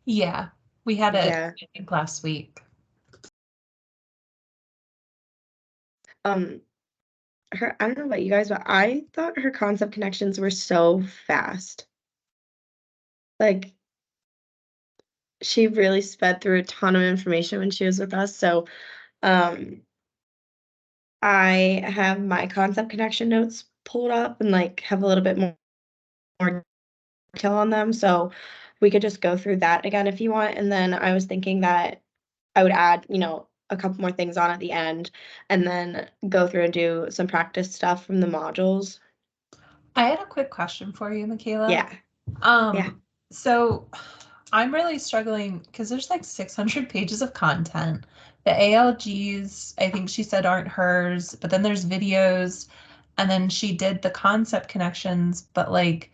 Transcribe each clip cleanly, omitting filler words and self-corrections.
Yeah, we had it, Yeah. I think, last week. I don't know about you guys, but I thought her concept connections were so fast. Like, she really sped through a ton of information when she was with us. So, um, I have my concept connection notes pulled up and like have a little bit more detail on them. So we could just go through that again if you want. And then I was thinking that I would add, a couple more things on at the end and then go through and do some practice stuff from the modules. I had a quick question for you, Michaela. Yeah. Yeah. So I'm really struggling because there's like 600 pages of content. The ALGs, I think she said, aren't hers, but then there's videos, and then she did the concept connections, but like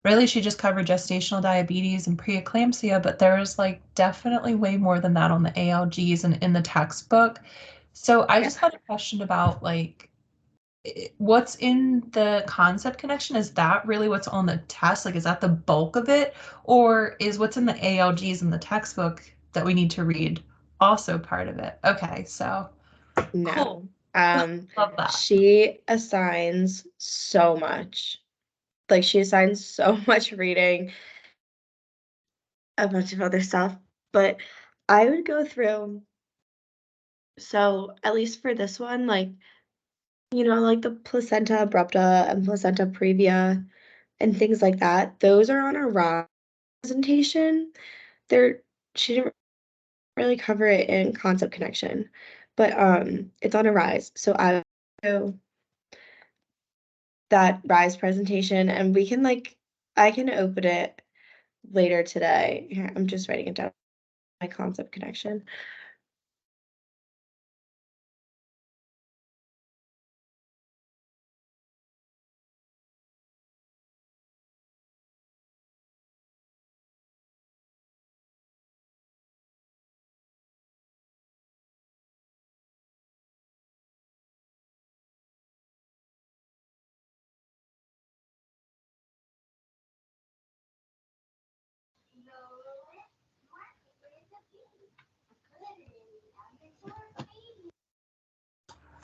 really she just covered gestational diabetes and preeclampsia, but there's like definitely way more than that on the ALGs and in the textbook. So I just had a question about like what's in the concept connection. Is that really what's on the test? Like, is that the bulk of it? Or is what's in the ALGs in the textbook that we need to read also part of it? Okay, so cool. No. Love that. She assigns so much. Like, she assigns so much reading, a bunch of other stuff. But I would go through, so at least for this one, like, like the placenta abrupta and placenta previa and things like that, those are on a presentation. She didn't really cover it in concept connection, but it's on a rise. So I do that rise presentation and I can open it later today. Here, I'm just writing it down, my concept connection.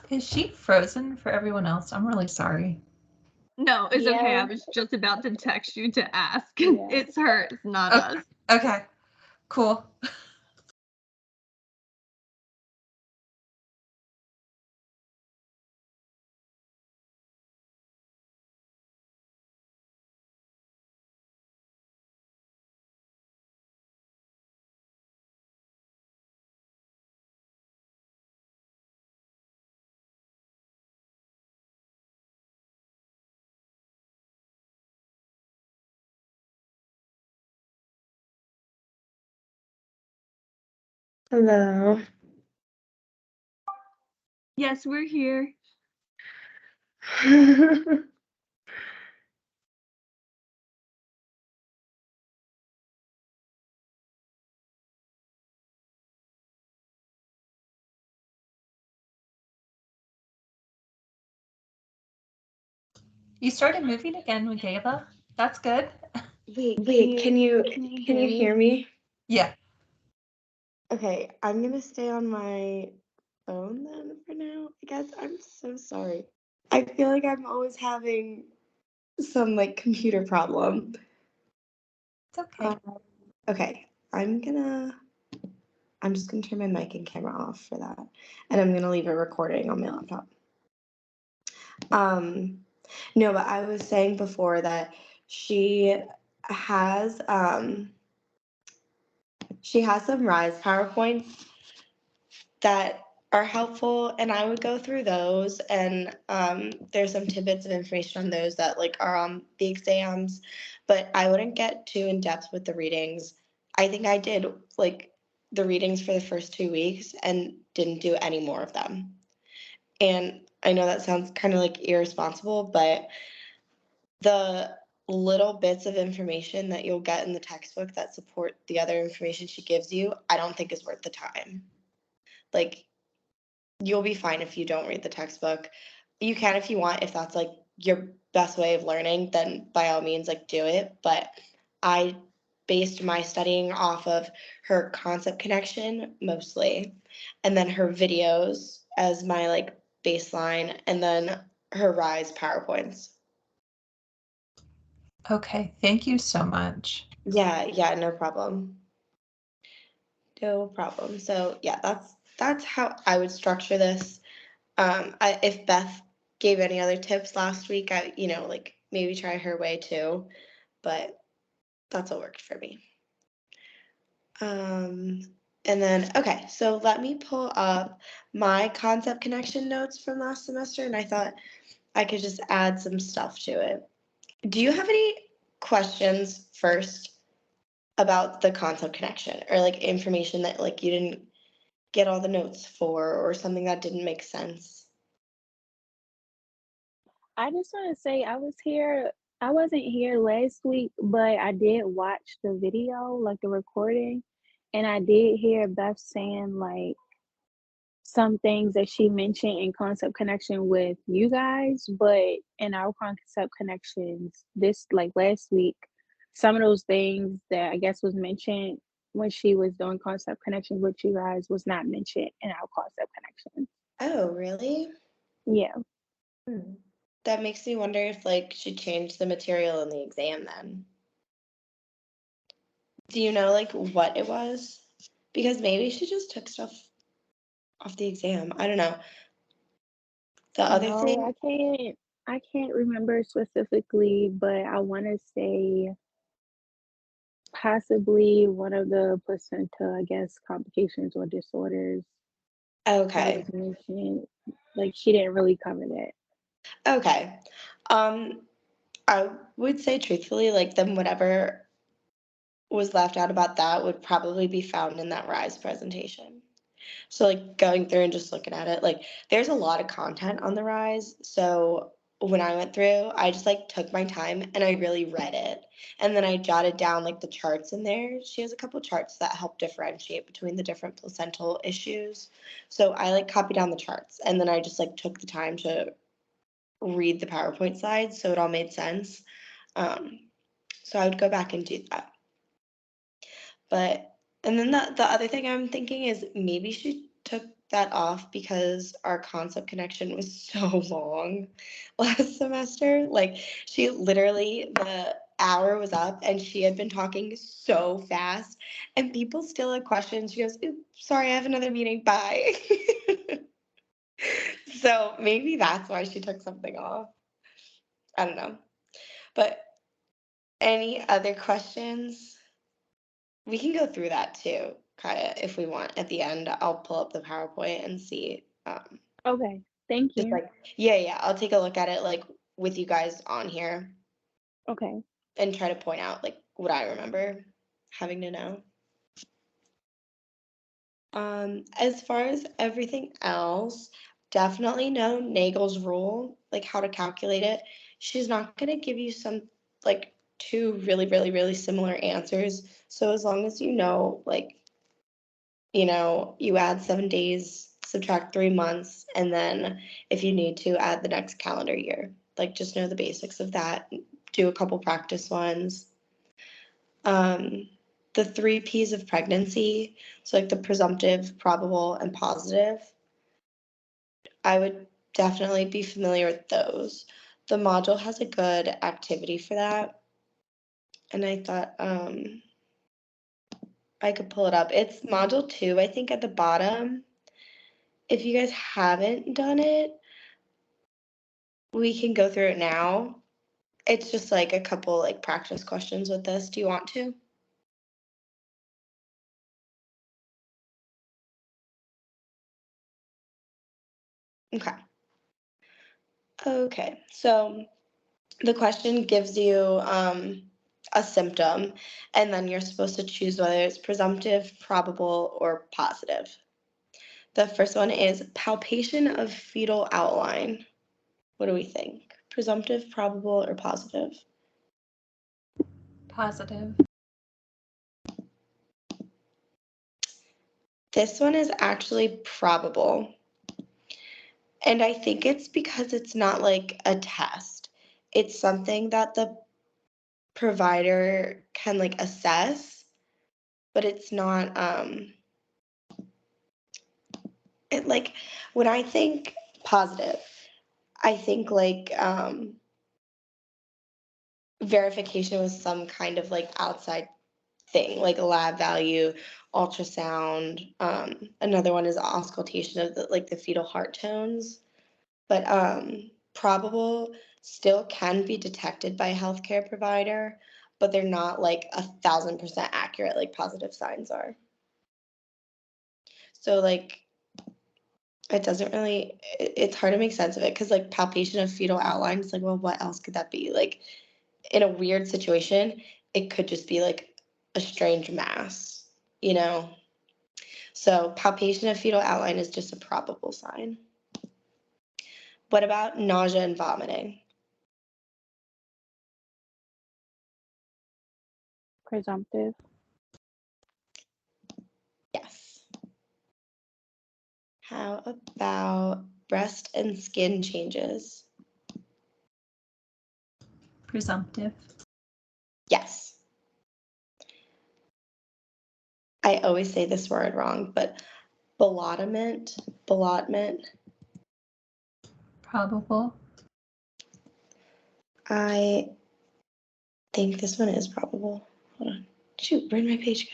Is she frozen for everyone else? I'm really sorry. No, it's okay. I was just about to text you to ask. Yeah. It's her, it's not us. Okay, cool. Hello. Yes, we're here. You started moving again, Michaela. That's good. Wait, can you hear me? Yeah. Okay, I'm gonna stay on my phone then for now. I guess I'm so sorry. I feel like I'm always having some like computer problem. It's okay. Okay, I'm just gonna turn my mic and camera off for that, and I'm gonna leave a recording on my laptop. No, but I was saying before that she has some Rise PowerPoints that are helpful, and I would go through those, and there's some tidbits of information on those that like are on the exams, but I wouldn't get too in depth with the readings. I think I did like the readings for the first 2 weeks and didn't do any more of them. And I know that sounds kind of like irresponsible, but the little bits of information that you'll get in the textbook that support the other information she gives you, I don't think is worth the time. Like, you'll be fine if you don't read the textbook. You can if you want, if that's like your best way of learning, then by all means, like do it. But I based my studying off of her concept connection mostly, and then her videos as my like baseline, and then her Rise PowerPoints. Okay, thank you so much. Yeah, no problem. No problem. So yeah, that's how I would structure this. If Beth gave any other tips last week, I like maybe try her way too, but that's what worked for me. And then okay, so let me pull up my concept connection notes from last semester, and I thought I could just add some stuff to it. Do you have any questions first about the concept connection, or like information that like you didn't get all the notes for, or something that didn't make sense? I just want to say I wasn't here last week, but I did watch the video, like the recording, and I did hear Beth saying like some things that she mentioned in concept connection with you guys, but in our concept connections this like last week, some of those things that I guess was mentioned when she was doing concept connections with you guys was not mentioned in our concept connection. Oh, really? Yeah. That makes me wonder if like she changed the material in the exam then. Do you know like what it was? Because maybe she just took stuff off the exam. I don't know. The other No, thing, I can't remember specifically, but I want to say possibly one of the placenta, I guess, complications or disorders that okay. was mentioned. Like she didn't really cover that. Okay. Um, I would say truthfully, like then whatever was left out about that would probably be found in that Rise presentation. So like going through and just looking at it, like there's a lot of content on the Rise. So when I went through, I just like took my time and I really read it. And then I jotted down like the charts in there. She has a couple charts that help differentiate between the different placental issues. So I like copied down the charts and then I just like took the time to read the PowerPoint slides so it all made sense. Um, so I would go back and do that. But and then the other thing I'm thinking is maybe she took that off because our concept connection was so long last semester. Like she literally the hour was up and she had been talking so fast and people still had questions. She goes, "Oops, sorry, I have another meeting. Bye." So maybe that's why she took something off. I don't know. But any other questions? We can go through that too, kind of, if we want. At the end, I'll pull up the PowerPoint and see. Okay. Thank Just you. like, yeah, I'll take a look at it like with you guys on here Okay. and try to point out like what I remember having to know. As far as everything else, definitely know Nagel's rule, like how to calculate it. She's not gonna give you some like two really similar answers. So as long as you know like you add 7 days, subtract 3 months, and then if you need to, add the next calendar year. Like, just know the basics of that. Do a couple practice ones. The 3 P's of pregnancy, so like the presumptive, probable, and positive, I would definitely be familiar with those. The module has a good activity for that. And I thought I could pull it up. It's module 2, I think, at the bottom. If you guys haven't done it, we can go through it now. It's just like a couple like practice questions with this. Do you want to? Okay. Okay. So the question gives you a symptom, and then you're supposed to choose whether it's presumptive, probable, or positive. The first one is palpation of fetal outline. What do we think? Presumptive, probable, or positive? Positive. This one is actually probable. And I think it's because it's not like a test. It's something that the provider can like assess, but it's not it like when I think positive, I think like verification with some kind of like outside thing, like a lab value, ultrasound. Another one is auscultation of the fetal heart tones. But probable still can be detected by a healthcare provider, but they're not like 1,000% accurate like positive signs are. So like it doesn't really, it's hard to make sense of it because like palpation of fetal outline is like, well, what else could that be? Like in a weird situation, it could just be like a strange mass, you know? So palpation of fetal outline is just a probable sign. What about nausea and vomiting? Presumptive. Yes. How about breast and skin changes? Presumptive. Yes. I always say this word wrong, but ballottement. Probable. I think this one is probable. Hold on. Shoot, where'd my page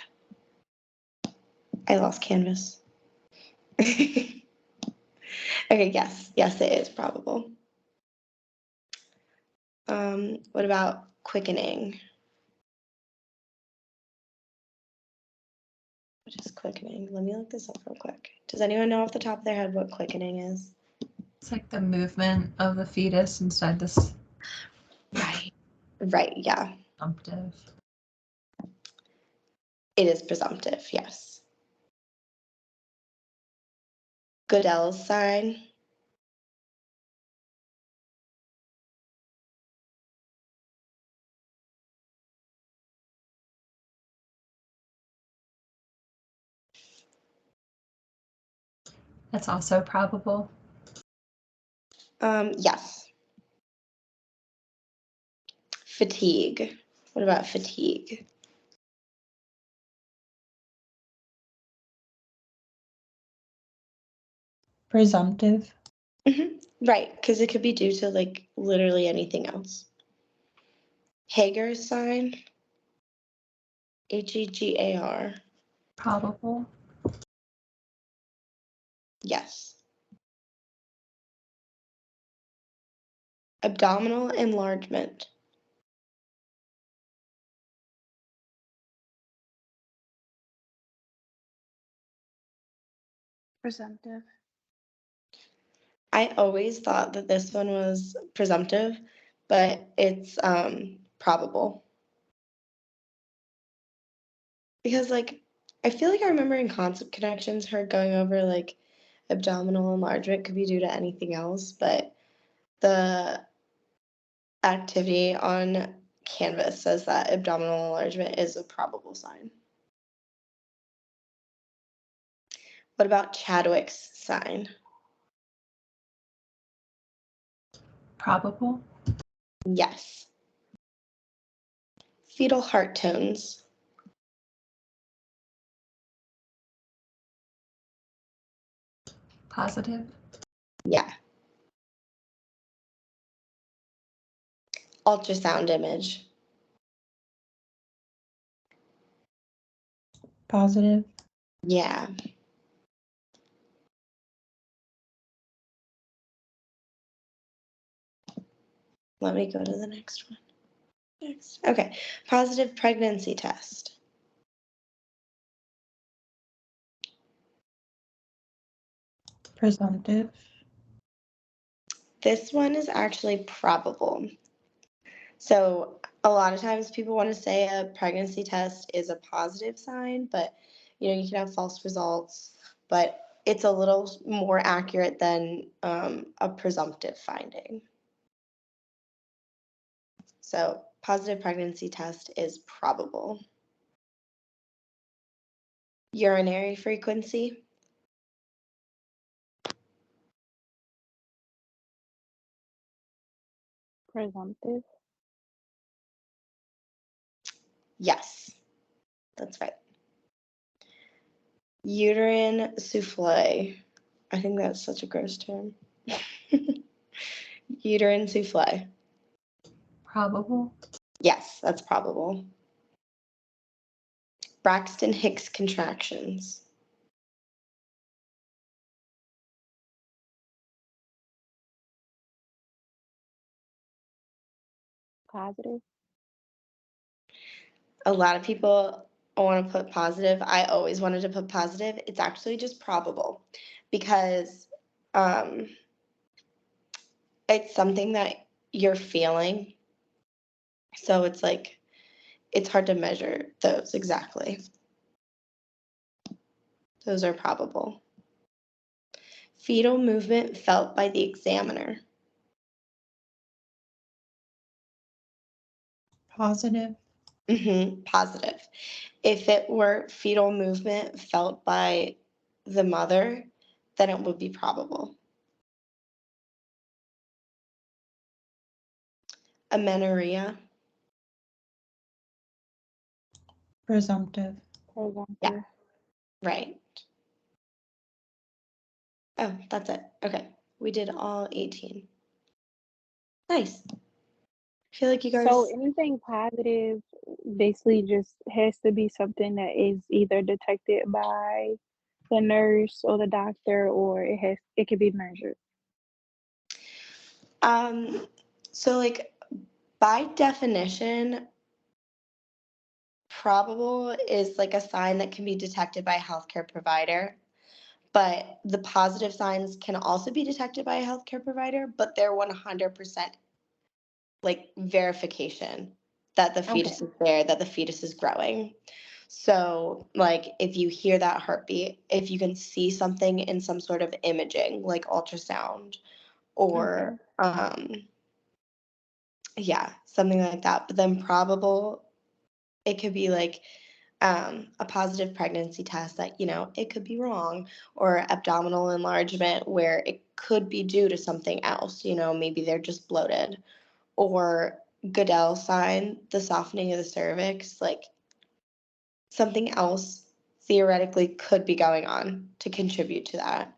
go? I lost Canvas. Okay, yes, it is probable. What about quickening? What is quickening? Let me look this up real quick. Does anyone know off the top of their head what quickening is? It's like the movement of the fetus inside this Right, yeah. presumptive. It is presumptive, yes. Goodell's sign. That's also probable. Yes. Fatigue. What about fatigue? Presumptive. Right, because it could be due to like literally anything else. Hager's sign. Hegar. Probable. Yes. Abdominal enlargement. Presumptive. I always thought that this one was presumptive, but it's probable. Because like I feel like I remember in concept connections her going over like abdominal enlargement could be due to anything else, but the activity on Canvas says that abdominal enlargement is a probable sign. What about Chadwick's sign? Probable. Yes. Fetal heart tones. Positive. Yeah. Ultrasound image. Positive. Yeah. Let me go to the next one. Next. Okay. Positive pregnancy test. Presumptive. This one is actually probable. So a lot of times people want to say a pregnancy test is a positive sign, but you know, you can have false results, but it's a little more accurate than a presumptive finding. So positive pregnancy test is probable. Urinary frequency. Presumptive. Yes, that's right. Uterine souffle. I think that's such a gross term. Uterine souffle. Probable. Yes, that's probable. Braxton Hicks contractions. Positive. A lot of people want to put positive. I always wanted to put positive. It's actually just probable because um, it's something that you're feeling. So it's like, it's hard to measure those exactly. Those are probable. Fetal movement felt by the examiner. Positive. Positive. If it were fetal movement felt by the mother, then it would be probable. Amenorrhea. Presumptive. Yeah, right. Oh, that's it. Okay. We did all 18. Nice. I feel like you guys. So anything positive basically just has to be something that is either detected by the nurse or the doctor, or it could be measured. So like by definition, probable is like a sign that can be detected by a healthcare provider. But the positive signs can also be detected by a healthcare provider, but they're 100% like verification that the fetus is there, that the fetus is growing. So, like, if you hear that heartbeat, if you can see something in some sort of imaging, like ultrasound, or yeah, something like that. But then probable, it could be like a positive pregnancy test that, it could be wrong, or abdominal enlargement where it could be due to something else, maybe they're just bloated, or Goodell sign, the softening of the cervix, like something else theoretically could be going on to contribute to that.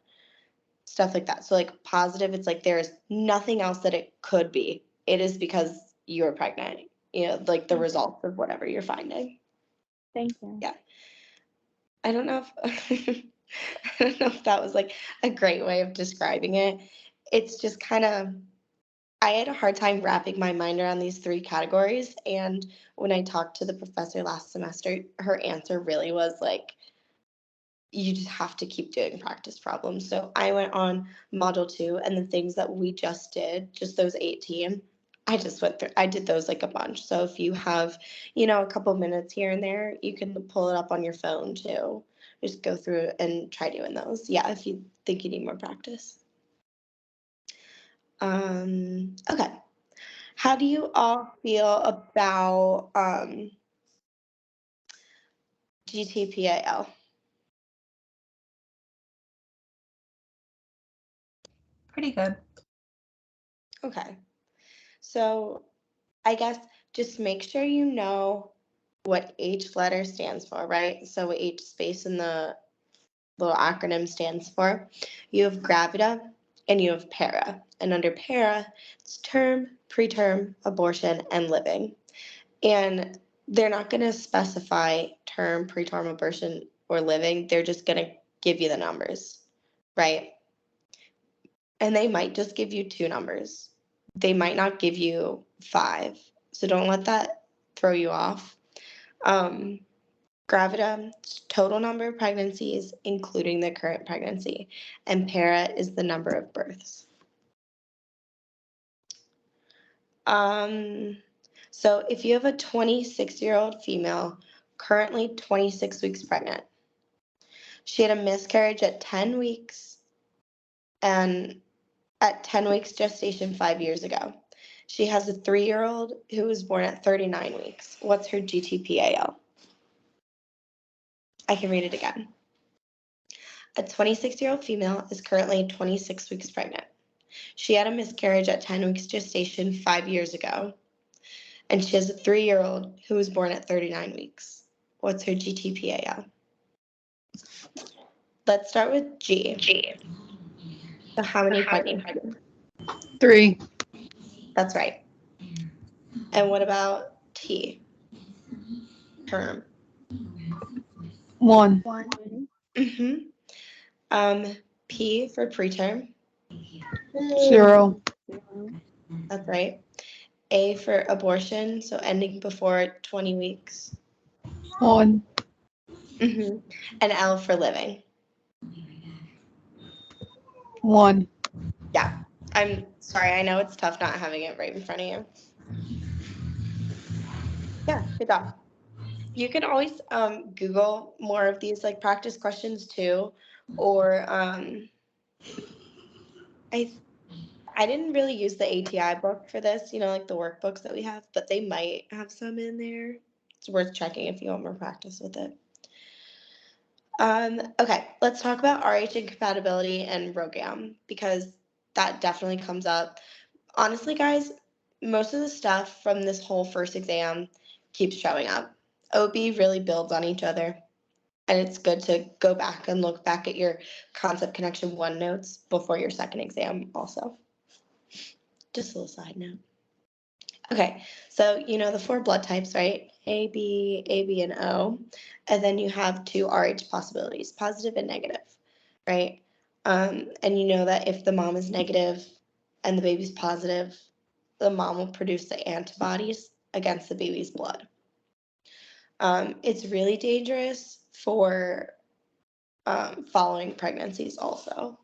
Stuff like that. So like positive, it's like there's nothing else that it could be. It is because you're pregnant, like the results of whatever you're finding. Thank you. Yeah. I don't know if I don't know if that was like a great way of describing it. It's just kind of, I had a hard time wrapping my mind around these three categories. And when I talked to the professor last semester, her answer really was like, you just have to keep doing practice problems. So I went on module 2, and the things that we just did, just those 18, I did those like a bunch. So if you have, a couple minutes here and there, you can pull it up on your phone too. Just go through and try doing those. Yeah, if you think you need more practice. Okay. How do you all feel about GTPAL? Pretty good. Okay. So I guess just make sure you know what each letter stands for, right? So what each space in the little acronym stands for. You have gravida and you have para. And under para, it's term, preterm, abortion, and living. And they're not going to specify term, preterm, abortion, or living. They're just going to give you the numbers, right? And they might just give you 2 numbers. They might not give you 5. So don't let that throw you off. Gravida, total number of pregnancies, including the current pregnancy. And para is the number of births. So if you have a 26-year-old female, currently 26 weeks pregnant, she had a miscarriage at 10 weeks and at 10 weeks gestation 5 years ago. She has a 3-year-old who was born at 39 weeks. What's her GTPAL? I can read it again. A 26-year-old female is currently 26 weeks pregnant. She had a miscarriage at 10 weeks gestation 5 years ago. and she has a 3-year-old who was born at 39 weeks. What's her GTPAL? Let's start with G. So how many pregnancies? 3. That's right. And what about T? Term. 1. P for preterm. 0. That's right. A for abortion, so ending before 20 weeks. 1. And L for living. 1. Yeah. I'm sorry. I know it's tough not having it right in front of you. Yeah, good job. You can always Google more of these like practice questions too, or I didn't really use the ATI book for this, like the workbooks that we have, but they might have some in there. It's worth checking if you want more practice with it. Okay, let's talk about RH incompatibility and ROGAM because that definitely comes up. Honestly, guys, most of the stuff from this whole first exam keeps showing up. OB really builds on each other, and it's good to go back and look back at your concept connection 1 notes before your second exam also. Just a little side note. Okay, so you know the 4 blood types, right? A, B, and O. And then you have 2 RH possibilities, positive and negative, right? And you know that if the mom is negative and the baby's positive, the mom will produce the antibodies against the baby's blood. It's really dangerous for following pregnancies also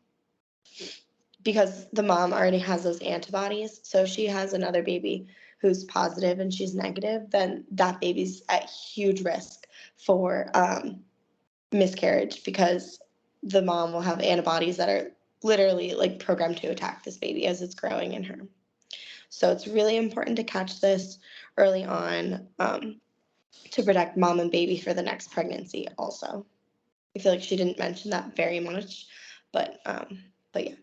because the mom already has those antibodies. So if she has another baby who's positive and she's negative, then that baby's at huge risk for miscarriage because the mom will have antibodies that are literally like programmed to attack this baby as it's growing in her. So it's really important to catch this early on to protect mom and baby for the next pregnancy also. I feel like she didn't mention that very much, but yeah.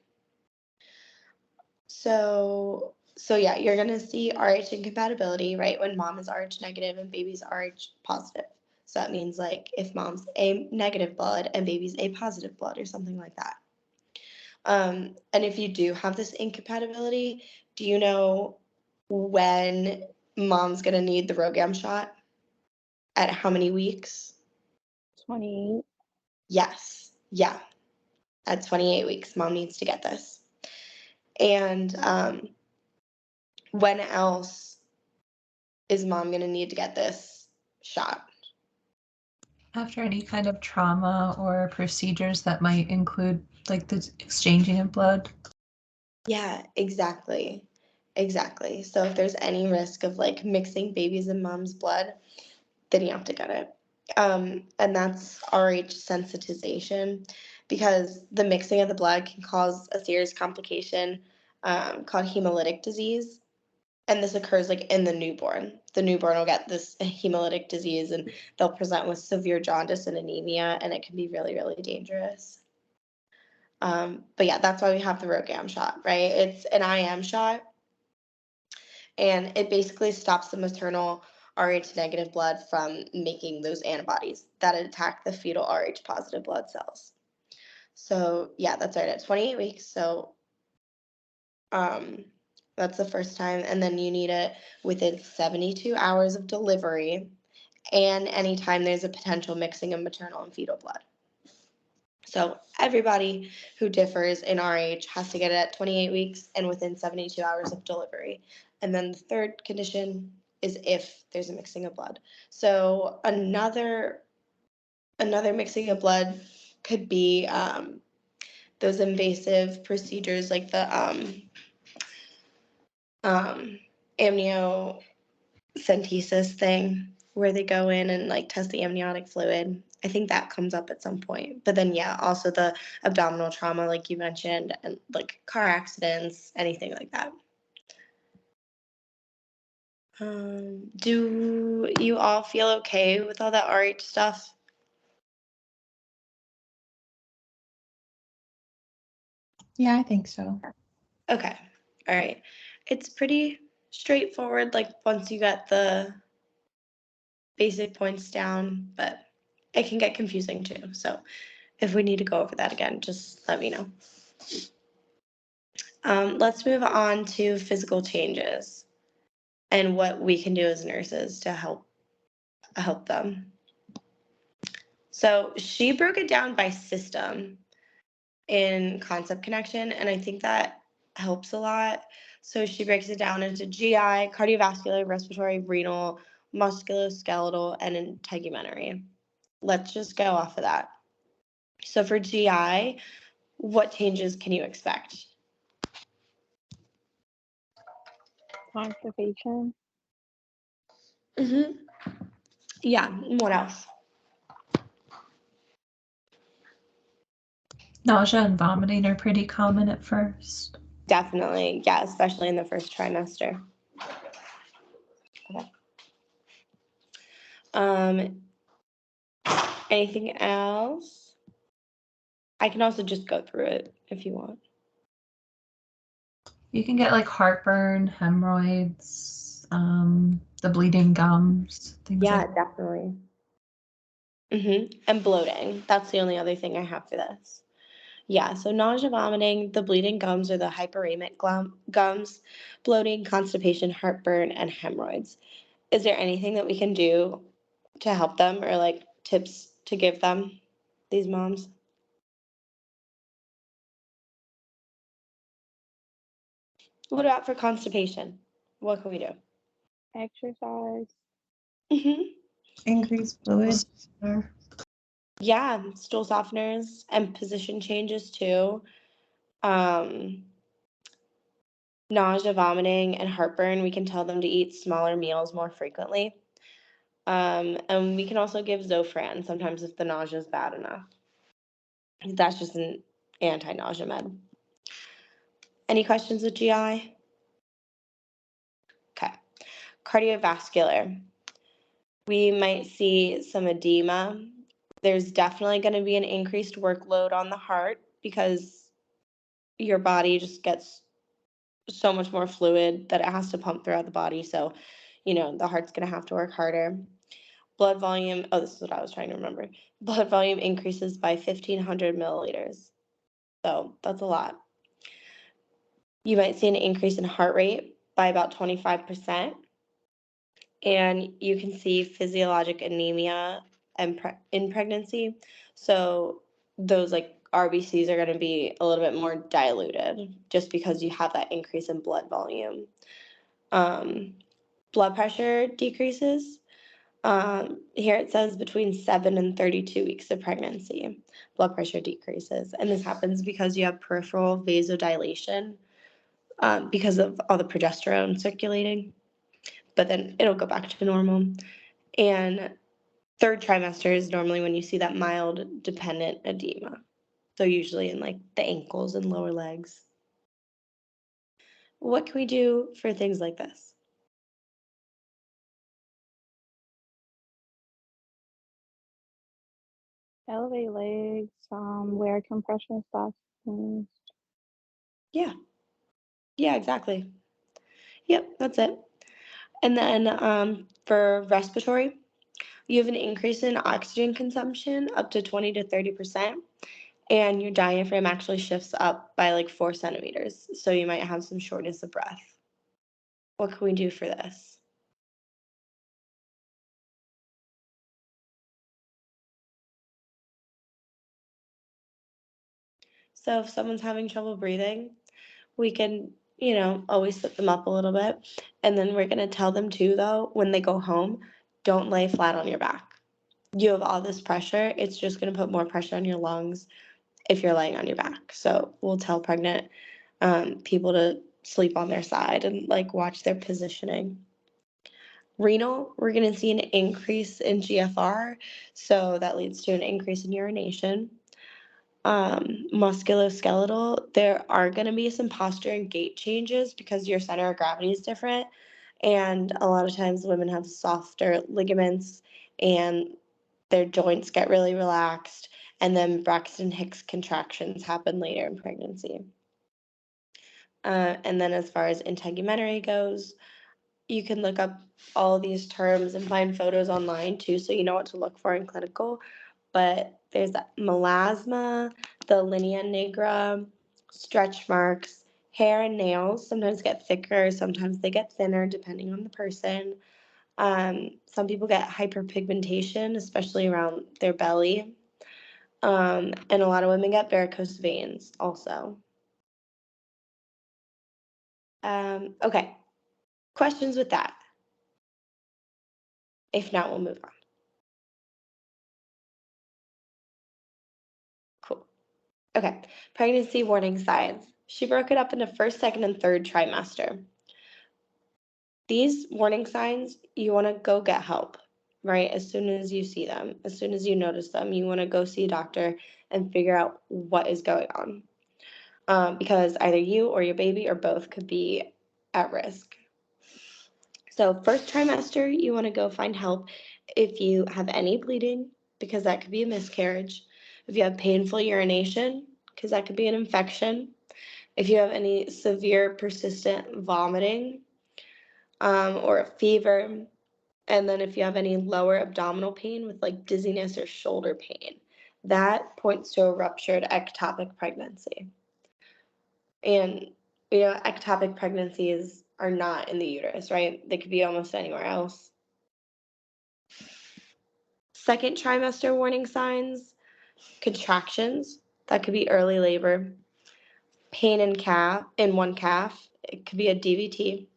So yeah, you're gonna see RH incompatibility, right? When mom is RH negative and baby's RH positive. So that means like if mom's A negative blood and baby's A positive blood or something like that. And if you do have this incompatibility, do you know when mom's gonna need the ROGAM shot? At how many weeks? 28. Yes. Yeah. At 28 weeks, mom needs to get this. And when else is mom going to need to get this shot? After any kind of trauma or procedures that might include like the exchanging of blood. Yeah, exactly. Exactly. So if there's any risk of like mixing babies and mom's blood, then you have to get it. And that's RH sensitization because the mixing of the blood can cause a serious complication called hemolytic disease. And this occurs like in the newborn. The newborn will get this hemolytic disease and they'll present with severe jaundice and anemia, and it can be really, really dangerous. But yeah, that's why we have the ROGAM shot, right? It's an IM shot, and it basically stops the maternal Rh negative blood from making those antibodies that attack the fetal Rh positive blood cells. So yeah, that's right at 28 weeks. So that's the first time, and then you need it within 72 hours of delivery and anytime there's a potential mixing of maternal and fetal blood. So everybody who differs in RH has to get it at 28 weeks and within 72 hours of delivery. And then the third condition is if there's a mixing of blood. So another mixing of blood could be those invasive procedures like the amniocentesis thing where they go in and like test the amniotic fluid. I think that comes up at some point. But then yeah, also the abdominal trauma like you mentioned and like car accidents, anything like that. Do you all feel okay with all that RH stuff? Yeah, I think so. Okay. All right. It's pretty straightforward, like once you get the basic points down, but it can get confusing too. So if we need to go over that again, just let me know. Let's move on to physical changes and what we can do as nurses to help them. So she broke it down by system in concept connection, and I think that helps a lot. So she breaks it down into GI, cardiovascular, respiratory, renal, musculoskeletal, and integumentary. Let's just go off of that. So for GI, what changes can you expect? Constipation. Yeah, what else? Nausea and vomiting are pretty common at first. Definitely, yeah, especially in the first trimester. Okay. Anything else? I can also just go through it if you want. You can get like heartburn, hemorrhoids, the bleeding gums, things Yeah, like definitely. And bloating. That's the only other thing I have for this. Yeah, so nausea, vomiting, the bleeding gums or the hyperemic gums, bloating, constipation, heartburn, and hemorrhoids. Is there anything that we can do to help them or like tips to give them, these moms? What about for constipation? What can we do? Exercise. increased fluid. Yeah, stool softeners and position changes too. Nausea, vomiting, and heartburn, we can tell them to eat smaller meals more frequently. And we can also give Zofran sometimes if the nausea is bad enough. That's just an anti-nausea med. Any questions with GI? Okay. Cardiovascular. We might see some edema. There's definitely going to be an increased workload on the heart because your body just gets so much more fluid that it has to pump throughout the body. So, the heart's going to have to work harder. Blood volume, this is what I was trying to remember. Blood volume increases by 1,500 milliliters. So that's a lot. You might see an increase in heart rate by about 25%. And you can see physiologic anemia in pregnancy. So those like RBCs are going to be a little bit more diluted just because you have that increase in blood volume. Blood pressure decreases. Here it says between 7 and 32 weeks of pregnancy, blood pressure decreases. And this happens because you have peripheral vasodilation because of all the progesterone circulating. But then it'll go back to normal. And third trimester is normally when you see that mild dependent edema. So usually in like the ankles and lower legs. What can we do for things like this? Elevate legs. Wear compression stockings. Yeah. Yeah, exactly. Yep, that's it. And then for respiratory, you have an increase in oxygen consumption up to 20 to 30%, and your diaphragm actually shifts up by like 4 centimeters. So you might have some shortness of breath. What can we do for this? So if someone's having trouble breathing, we can, always sit them up a little bit. And then we're going to tell them too, though, when they go home, don't lay flat on your back. You have all this pressure. It's just going to put more pressure on your lungs if you're laying on your back. So we'll tell pregnant people to sleep on their side and like watch their positioning. Renal, we're going to see an increase in GFR. So that leads to an increase in urination. Musculoskeletal, there are going to be some posture and gait changes because your center of gravity is different. And a lot of times women have softer ligaments and their joints get really relaxed. And then Braxton Hicks contractions happen later in pregnancy. And then as far as integumentary goes, you can look up all these terms and find photos online too, so you know what to look for in clinical. But there's melasma, the linea nigra, stretch marks, hair and nails sometimes get thicker, sometimes they get thinner depending on the person. Some people get hyperpigmentation, especially around their belly. And a lot of women get varicose veins also. Okay, questions with that? If not, we'll move on. Cool. Okay, pregnancy warning signs. She broke it up into first, second, and third trimester. These warning signs, you want to go get help, right? As soon as you see them, as soon as you notice them, you want to go see a doctor and figure out what is going on. Because either you or your baby or both could be at risk. So first trimester, you want to go find help if you have any bleeding, because that could be a miscarriage. If you have painful urination, because that could be an infection. If you have any severe persistent vomiting or a fever. And then if you have any lower abdominal pain with like dizziness or shoulder pain, that points to a ruptured ectopic pregnancy. And, ectopic pregnancies are not in the uterus, right? They could be almost anywhere else. Second trimester warning signs, contractions, that could be early labor, pain in one calf, it could be a DVT,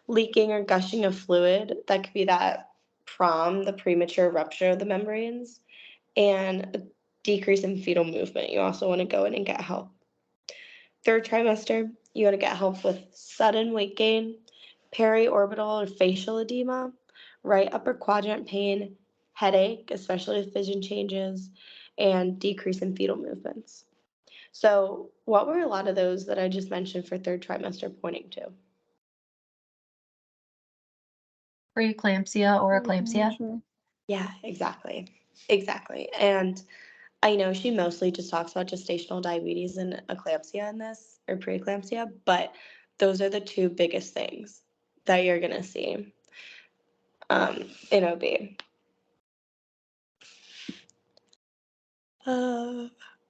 leaking or gushing of fluid, that could be that the premature rupture of the membranes, and a decrease in fetal movement. You also want to go in and get help. Third trimester, you want to get help with sudden weight gain, periorbital or facial edema, right upper quadrant pain, headache, especially with vision changes, and decrease in fetal movements. So, what were a lot of those that I just mentioned for third trimester pointing to? Preeclampsia or eclampsia. Yeah, exactly. Exactly. And I know she mostly just talks about gestational diabetes and eclampsia in this, or preeclampsia, but those are the two biggest things that you're going to see in OB.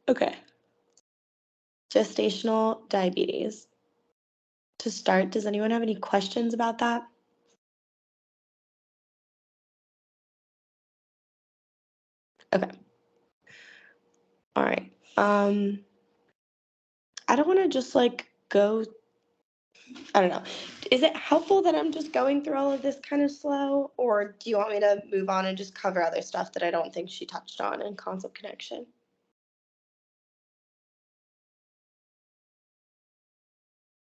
Okay. Gestational diabetes. To start, does anyone have any questions about that? Okay. All right. I don't want to just go, I don't know. Is it helpful that I'm just going through all of this kind of slow, or do you want me to move on and just cover other stuff that I don't think she touched on in concept connection?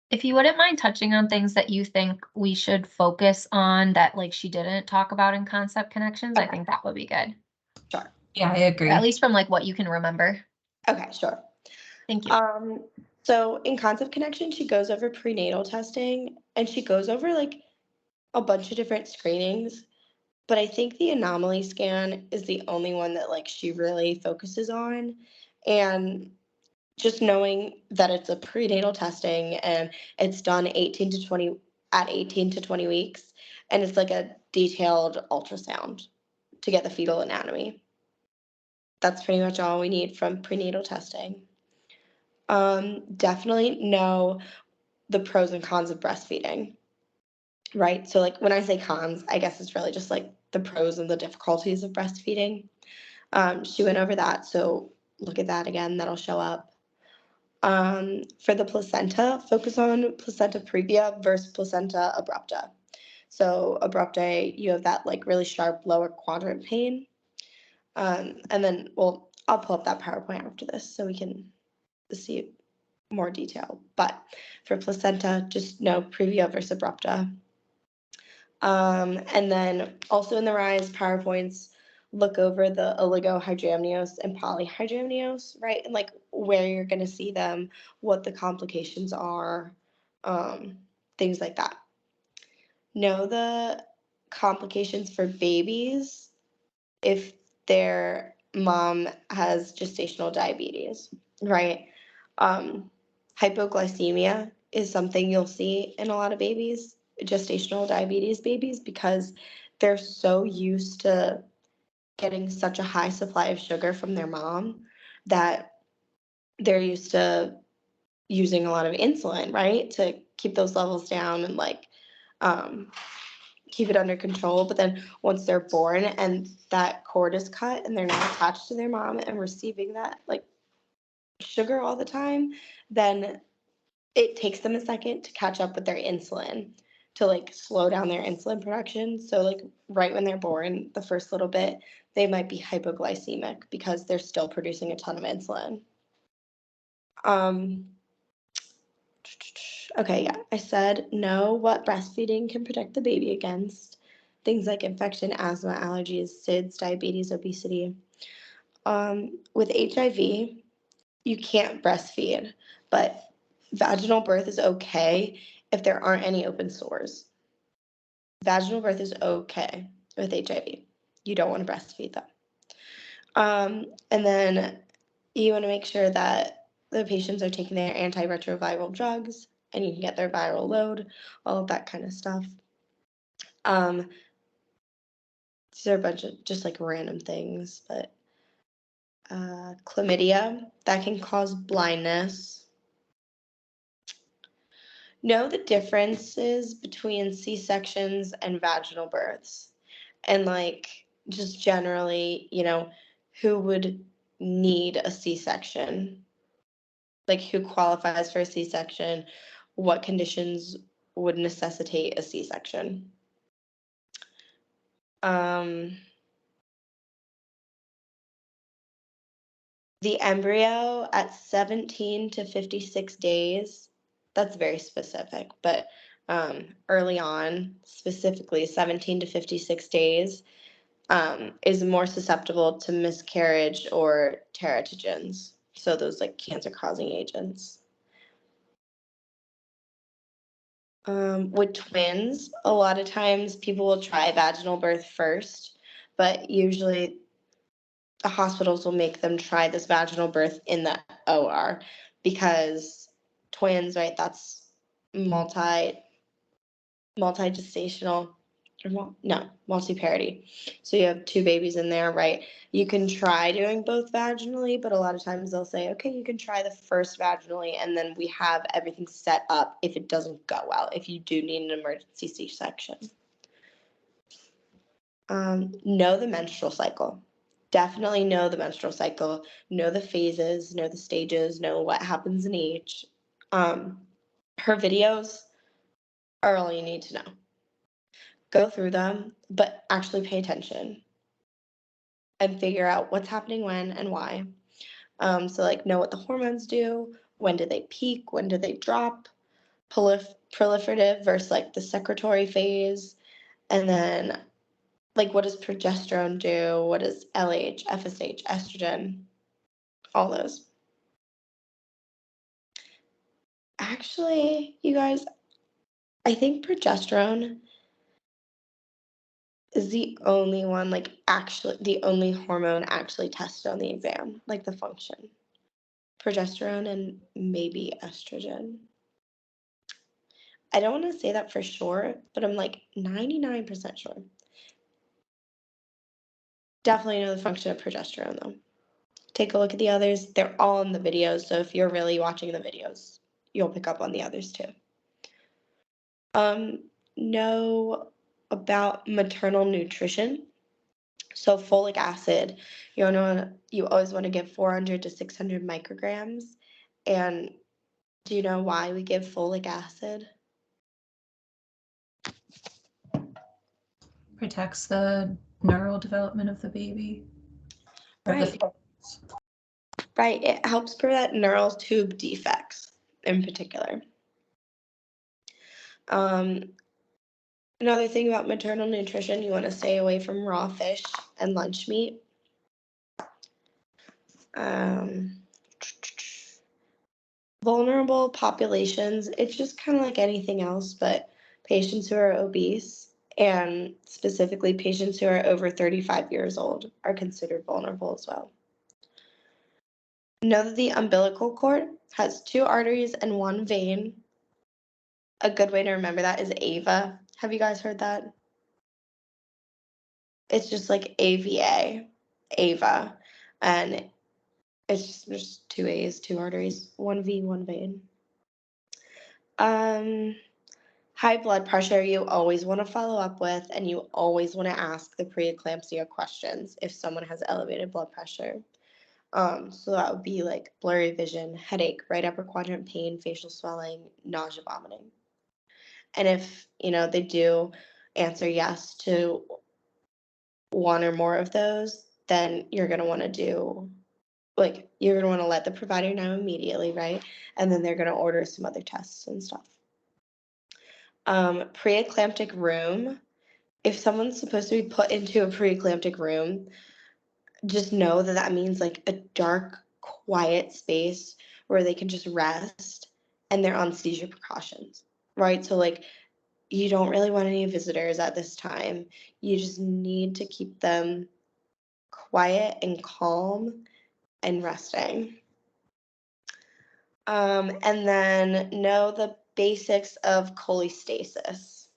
If you wouldn't mind touching on things that you think we should focus on that she didn't talk about in concept connections, I think that would be good. Sure. Yeah, I agree. At least from what you can remember. Okay, sure. Thank you. So in concept connection, she goes over prenatal testing and she goes over a bunch of different screenings, but I think the anomaly scan is the only one that she really focuses on. And just knowing that it's a prenatal testing and it's done 18 to 20 weeks, and it's a detailed ultrasound to get the fetal anatomy. That's pretty much all we need from prenatal testing. Definitely know the pros and cons of breastfeeding, right? So when I say cons, I guess it's really just the pros and the difficulties of breastfeeding. She went over that, so look at that again, that'll show up. For the placenta, focus on placenta previa versus placenta abrupta. So abrupta, you have that really sharp lower quadrant pain. And then, well, I'll pull up that PowerPoint after this so we can see more detail. But for placenta, just know previa versus abrupta. And then also in the RISE PowerPoints, look over the oligohydramnios and polyhydramnios, right? And where you're going to see them, what the complications are, things like that. Know the complications for babies if their mom has gestational diabetes, right? Hypoglycemia is something you'll see in a lot of babies gestational diabetes babies because they're so used to getting such a high supply of sugar from their mom that they're used to using a lot of insulin, right, to keep those levels down and like keep it under control. But then once they're born and that cord is cut and they're now attached to their mom and receiving that like sugar all the time, then it takes them a second to catch up with their insulin, to like slow down their insulin production. So like right when they're born, the first little bit, they might be hypoglycemic because they're still producing a ton of insulin. Okay, yeah, I said no. What breastfeeding can protect the baby against things like infection, asthma, allergies, SIDS, diabetes, obesity. With HIV, you can't breastfeed, but vaginal birth is okay if there aren't any open sores. Vaginal birth is okay with HIV. You don't want to breastfeed them. And then you want to make sure that the patients are taking their antiretroviral drugs and you can get their viral load, all of that kind of stuff. These are a bunch of just like random things, but chlamydia, that can cause blindness. Know the differences between C-sections and vaginal births. And like just generally, you know, who would need a C-section? Like who qualifies for a C-section? What conditions would necessitate a C-section? The embryo at 17 to 56 days, that's very specific, but early on, specifically 17 to 56 days, is more susceptible to miscarriage or teratogens. So those like cancer-causing agents. With twins, a lot of times people will try vaginal birth first, but usually the hospitals will make them try this vaginal birth in the OR because twins, right, that's multi-gestational, or multi-parity. So you have two babies in there, right? You can try doing both vaginally, but a lot of times they'll say, okay, you can try the first vaginally, and then we have everything set up if it doesn't go well, if you do need an emergency C-section. Know the menstrual cycle. Definitely know the menstrual cycle, know the phases, know the stages, know what happens in each. Her videos are all you need to know. Go through them, but actually pay attention and figure out what's happening when and why. So like know what the hormones do, when do they peak, when do they drop, proliferative versus like the secretory phase, and then like what does progesterone do, what does LH, FSH, estrogen, all those. Actually, you guys, I think progesterone is the only one, like actually the only hormone actually tested on the exam, like the function. Progesterone and maybe estrogen. I don't want to say that for sure, but I'm like 99% sure. Definitely know the function of progesterone though. Take a look at the others. They're all in the videos, so if you're really watching the videos, you'll pick up on the others too. Know about maternal nutrition. So folic acid, you always want to give 400 to 600 micrograms. And do you know why we give folic acid? Protects the neural development of the baby. Right. Right. It helps prevent neural tube defects in particular. Another thing about maternal nutrition, you want to stay away from raw fish and lunch meat. Vulnerable populations, it's just kind of like anything else, but patients who are obese and specifically patients who are over 35 years old are considered vulnerable as well. Know that the umbilical cord has 2 arteries and 1 vein. a good way to remember that is AVA. Have you guys heard that? It's just like AVA, AVA. And it's just two A's, two arteries, one V, one vein. High blood pressure, you always want to follow up with, and you always want to ask the preeclampsia questions if someone has elevated blood pressure. So that would be like blurry vision, headache, right upper quadrant pain, facial swelling, nausea, vomiting. And if, they do answer yes to one or more of those, then you're going to want to do, you're going to want to let the provider know immediately, right? And then they're going to order some other tests and stuff. Preeclamptic room. If someone's supposed to be put into a preeclamptic room, just know that that means like a dark, quiet space where they can just rest and they're on seizure precautions, right? So you don't really want any visitors at this time. You just need to keep them quiet and calm and resting. And then know the basics of cholestasis.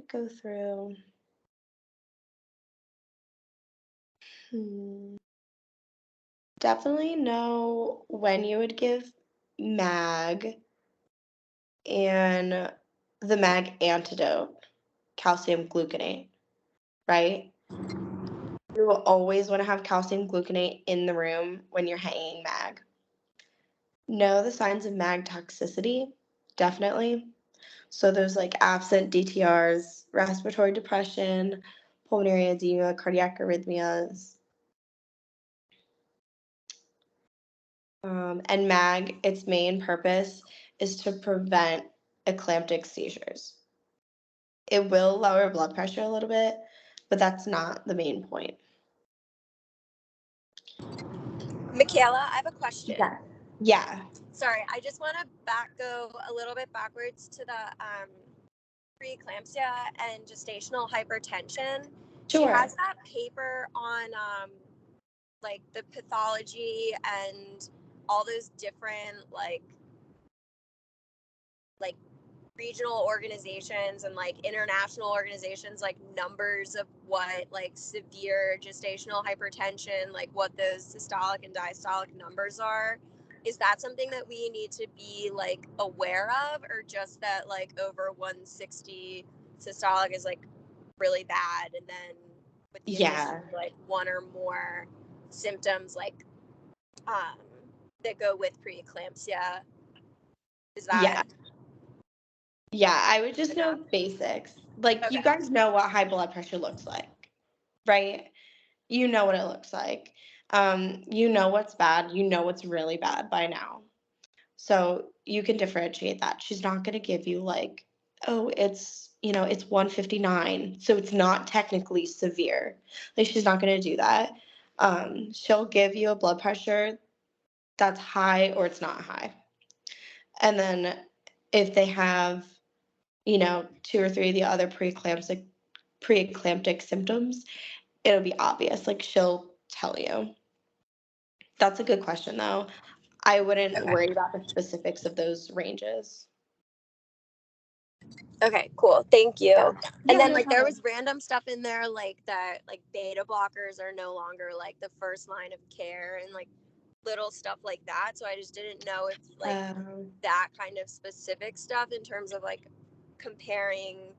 Go through. Definitely know when you would give MAG and the MAG antidote, calcium gluconate, right? You will always want to have calcium gluconate in the room when you're hanging MAG. Know the signs of MAG toxicity, definitely. So those absent DTRs, respiratory depression, pulmonary edema, cardiac arrhythmias. And MAG, its main purpose is to prevent eclamptic seizures. It will lower blood pressure a little bit, but that's not the main point. Michaela, I have a question. Yeah. Sorry, I just want to go a little bit backwards to the preeclampsia and gestational hypertension. Sure. She has that paper on the pathology and all those different regional organizations and international organizations, numbers of what severe gestational hypertension, what those systolic and diastolic numbers are. Is that something that we need to be aware of, or just that over 160 systolic is really bad, and then with the addition of one or more symptoms that go with preeclampsia, is that Yeah, I would just know basics. You guys know what high blood pressure looks like, right? You know what it looks like. You know what's bad. You know what's really bad by now. So you can differentiate that. She's not going to give you oh, it's 159, so it's not technically severe. She's not going to do that. She'll give you a blood pressure that's high or it's not high. And then if they have, two or three of the other preeclamptic symptoms, it'll be obvious. She'll tell you. That's a good question, though. I wouldn't worry about the specifics of those ranges. Okay, cool. Thank you. Yeah. And then there was random stuff in there that beta blockers are no longer the first line of care, and little stuff like that. So I just didn't know if that kind of specific stuff in terms of comparing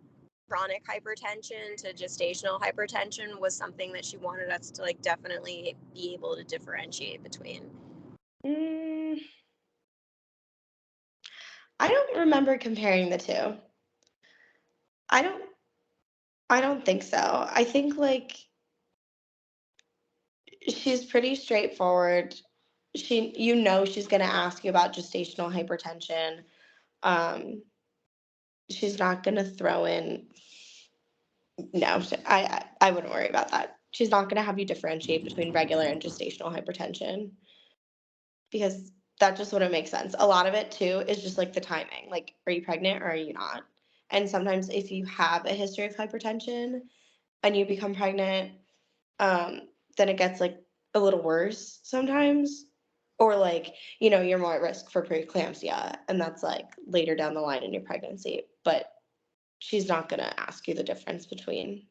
chronic hypertension to gestational hypertension was something that she wanted us to definitely be able to differentiate between. I don't remember comparing the two. I don't think so. I think she's pretty straightforward. She's going to ask you about gestational hypertension. She's not going to throw in. No, I wouldn't worry about that. She's not going to have you differentiate between regular and gestational hypertension, because that just wouldn't make sense. A lot of it too is just the timing. Are you pregnant or are you not? And sometimes if you have a history of hypertension and you become pregnant, then it gets a little worse sometimes. or like, you know, you're more at risk for preeclampsia, and that's like later down the line in your pregnancy. But she's not going to ask you the difference between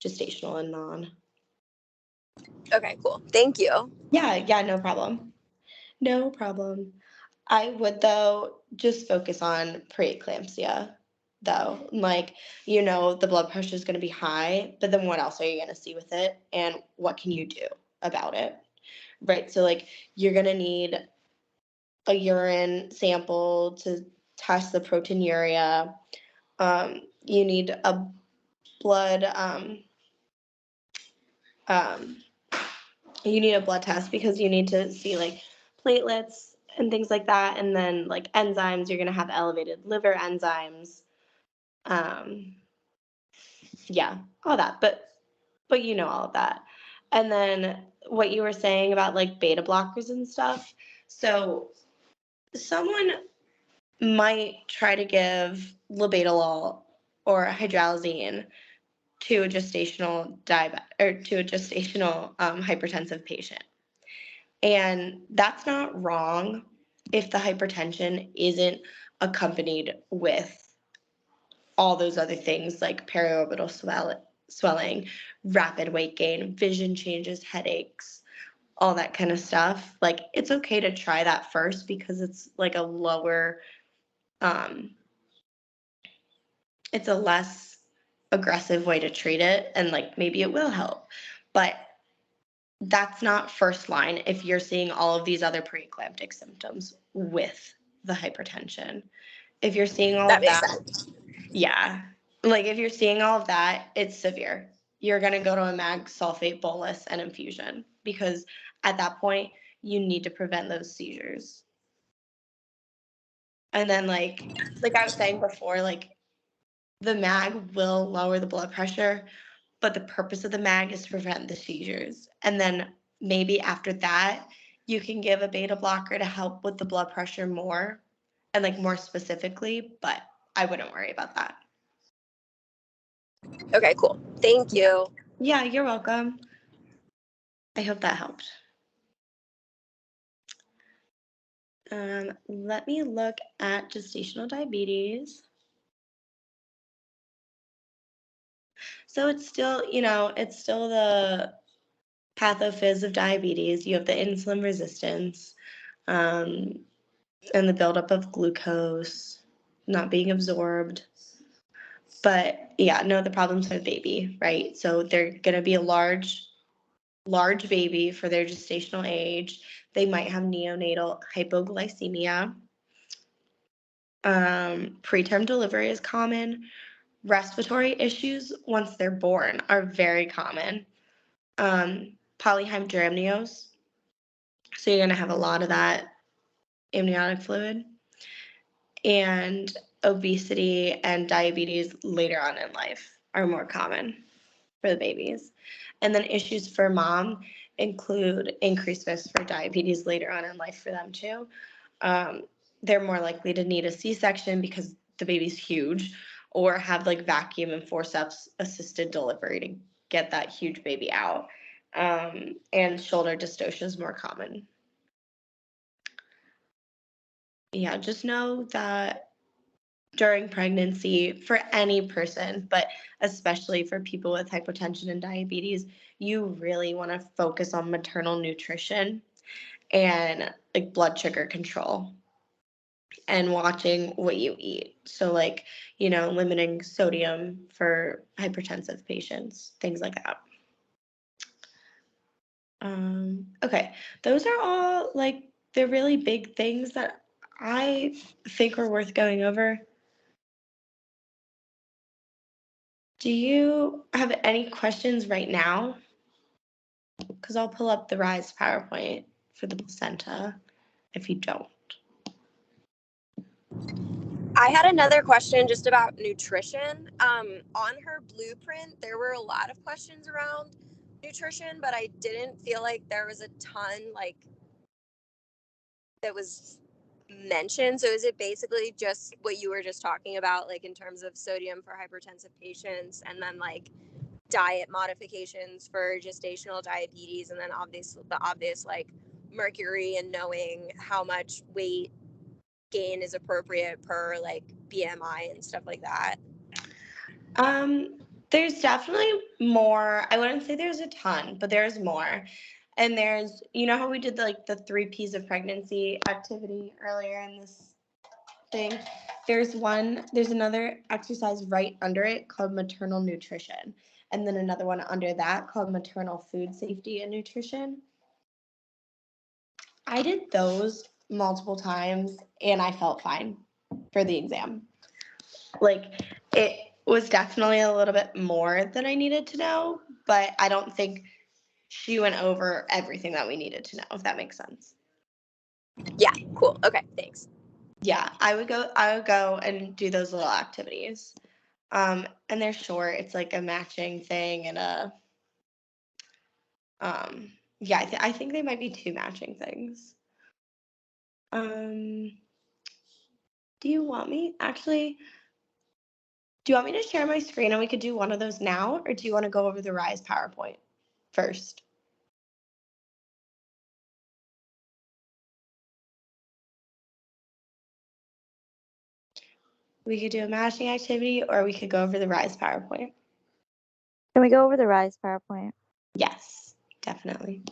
gestational and non. Okay, cool. Thank you. Yeah, no problem. No problem. I would, though, just focus on preeclampsia, though. Like, you know, the blood pressure is going to be high, but then what else are you going to see with it? And what can you do about it? Right? So, like, you're going to need a urine sample to test the proteinuria. You need a blood you need a blood test because you need to see like platelets and things like that, and then like enzymes. You're going to have elevated liver enzymes. Yeah, all that, but you know all of that. And then what you were saying about like beta blockers and stuff. So someone might try to give labetalol or hydralazine to a gestational diabetic or to a gestational hypertensive patient. And that's not wrong if the hypertension isn't accompanied with all those other things like periorbital swelling, rapid weight gain, vision changes, headaches, all that kind of stuff. Like, it's okay to try that first because it's like a lower, it's a less aggressive way to treat it, and like maybe it will help. But that's not first line if you're seeing all of these other preeclamptic symptoms with the hypertension. If you're seeing all That of makes that, sense. yeah. Like if you're seeing all of that, it's severe. You're going to go to a mag sulfate bolus and infusion because at that point, you need to prevent those seizures. And then like I was saying before, like the mag will lower the blood pressure, but the purpose of the mag is to prevent the seizures. And then maybe after that, you can give a beta blocker to help with the blood pressure more and like more specifically, but I wouldn't worry about that. Okay, cool. Thank you. Yeah, you're welcome. I hope that helped. Let me look at gestational diabetes. So it's still, you know, it's still the pathophys of diabetes. You have the insulin resistance, and the buildup of glucose not being absorbed. But yeah, no, the problems are the baby, right? So they're going to be a large baby for their gestational age. They might have neonatal hypoglycemia. Preterm delivery is common. Respiratory issues once they're born are very common. Polyhydramnios, so you're going to have a lot of that amniotic fluid. And obesity and diabetes later on in life are more common for the babies. And then issues for mom include increased risk for diabetes later on in life for them too. They're more likely to need a C-section because the baby's huge, or have like vacuum and forceps assisted delivery to get that huge baby out. And shoulder dystocia is more common. Yeah, just know that during pregnancy, for any person, but especially for people with hypertension and diabetes, you really want to focus on maternal nutrition and like blood sugar control and watching what you eat. So like, you know, limiting sodium for hypertensive patients, things like that. Okay, those are all like the really big things that I think are worth going over. Do you have any questions right now? Because I'll pull up the RISE PowerPoint for the placenta if you don't. I had another question just about nutrition. On her blueprint, there were a lot of questions around nutrition, but I didn't feel like there was a ton like that was mentioned. So is it basically just what you were just talking about, like in terms of sodium for hypertensive patients, and then like diet modifications for gestational diabetes, and then the obvious like mercury and knowing how much weight gain is appropriate per like BMI and stuff like that? There's definitely more. I wouldn't say there's a ton, but there's more. And there's, you know how we did like the 3 P's of pregnancy activity earlier in this thing? There's another exercise right under it called maternal nutrition. And then another one under that called maternal food safety and nutrition. I did those multiple times and I felt fine for the exam. Like, it was definitely a little bit more than I needed to know, but I don't think she went over everything that we needed to know, if that makes sense. Yeah, cool. Okay, thanks. Yeah, I would go and do those little activities. And they're short. It's like a matching thing and yeah, I think they might be 2 matching things. Do you want me to share my screen and we could do one of those now, or do you want to go over the Rise PowerPoint first? We could do a matching activity, or we could go over the Rise PowerPoint. Can we go over the Rise PowerPoint? Yes, definitely.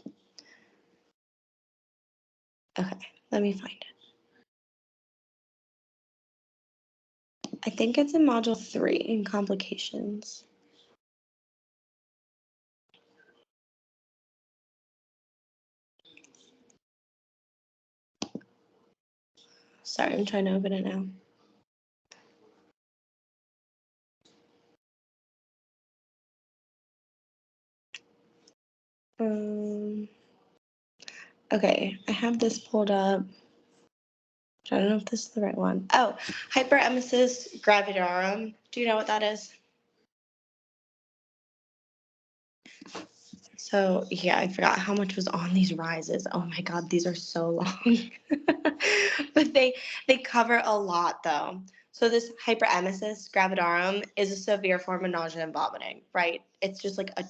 Okay, let me find it. I think it's in module 3 in complications. Sorry, I'm trying to open it now. Okay, I have this pulled up. I don't know if this is the right one. Oh, hyperemesis gravidarum. Do you know what that is? So yeah, I forgot how much was on these rises. Oh my God, these are so long. But they cover a lot though. So this hyperemesis gravidarum is a severe form of nausea and vomiting, right? It's just like a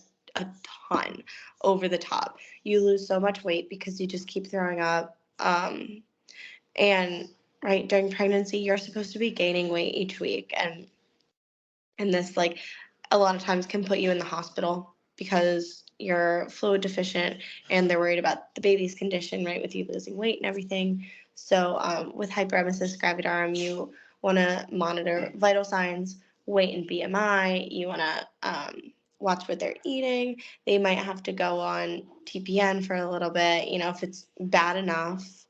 ton over the top. You lose so much weight because you just keep throwing up. And right during pregnancy, you're supposed to be gaining weight each week, and this like a lot of times can put you in the hospital because you're fluid deficient and they're worried about the baby's condition, right, with you losing weight and everything. So with hyperemesis gravidarum, you want to monitor vital signs, weight and BMI. You want to watch what they're eating. They might have to go on TPN for a little bit, you know, if it's bad enough.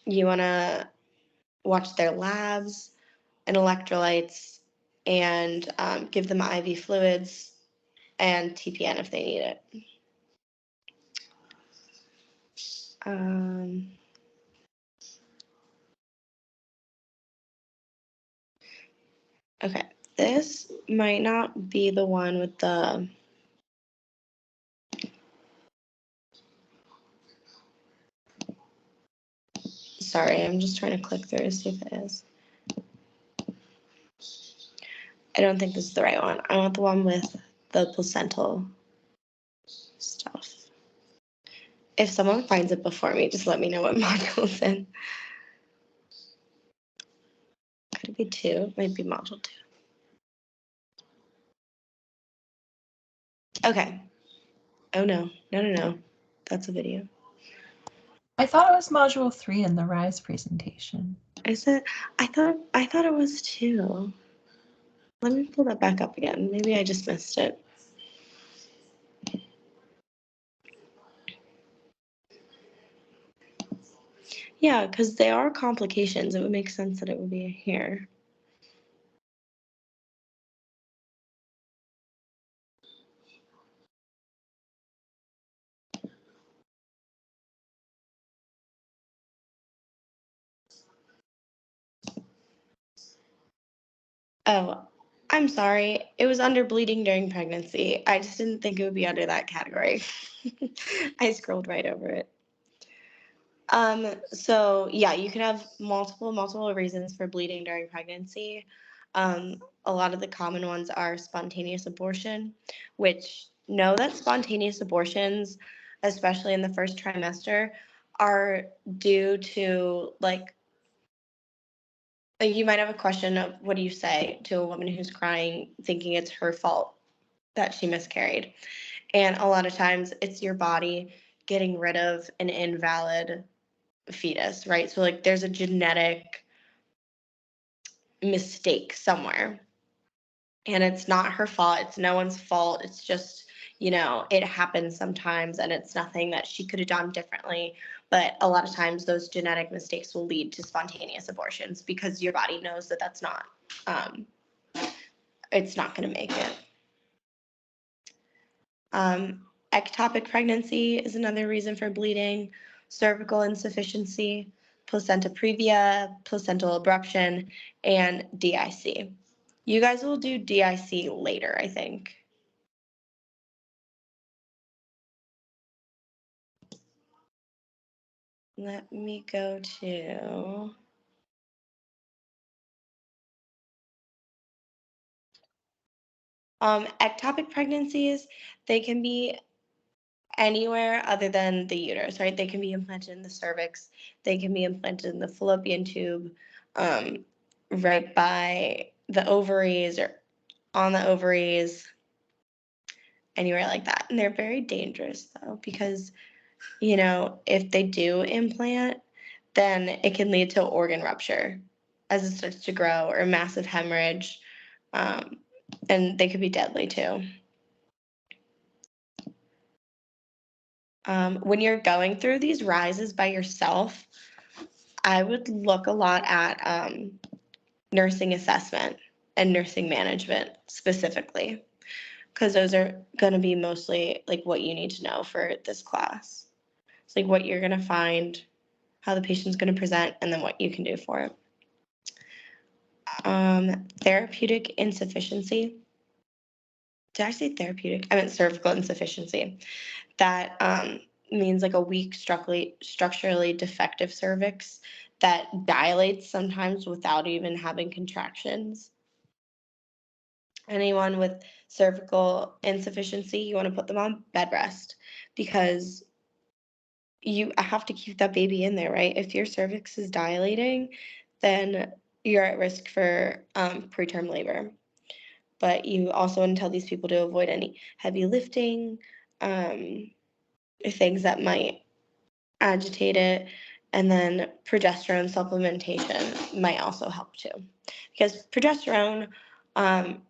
You want to watch their labs and electrolytes and give them IV fluids and TPN if they need it. Okay, this might not be the one with the... Sorry, I'm just trying to click through to see if it is. I don't think this is the right one. I want the one with the placental stuff. If someone finds it before me, just let me know what module it's in. Could it be 2? It might be module 2. Okay. Oh no. No. That's a video. I thought it was module 3 in the Rise presentation. Is it? I thought it was 2. Let me pull that back up again. Maybe I just missed it. Yeah, because they are complications. It would make sense that it would be here. Oh, I'm sorry. It was under bleeding during pregnancy. I just didn't think it would be under that category. I scrolled right over it. So yeah, you could have multiple reasons for bleeding during pregnancy. A lot of the common ones are spontaneous abortion, which know that spontaneous abortions especially in the first trimester, are due to like you might have a question of what do you say to a woman who's crying thinking it's her fault that she miscarried. And a lot of times it's your body getting rid of an invalid fetus, right? So like there's a genetic mistake somewhere. And it's not her fault. It's no one's fault. It's just, it happens sometimes and it's nothing that she could have done differently. But a lot of times those genetic mistakes will lead to spontaneous abortions because your body knows that that's not, it's not going to make it. Ectopic pregnancy is another reason for bleeding, cervical insufficiency, placenta previa, placental abruption, and DIC. You guys will do DIC later, I think. Let me go to ectopic pregnancies. They can be anywhere other than the uterus, right? They can be implanted in the cervix. They can be implanted in the fallopian tube, right by the ovaries or on the ovaries, anywhere like that. And they're very dangerous though, because, if they do implant, then it can lead to organ rupture as it starts to grow or massive hemorrhage. And they could be deadly too. When you're going through these rises by yourself, I would look a lot at nursing assessment and nursing management specifically, because those are going to be mostly like what you need to know for this class. It's like what you're going to find, how the patient's going to present, and then what you can do for it. Therapeutic insufficiency. Did I say therapeutic? I meant cervical insufficiency. That means like a weak, structurally defective cervix that dilates sometimes without even having contractions. Anyone with cervical insufficiency, you want to put them on bed rest because you have to keep that baby in there, right? If your cervix is dilating, then you're at risk for preterm labor. But you also want to tell these people to avoid any heavy lifting, things that might agitate it, and then progesterone supplementation might also help too. Because progesterone, right,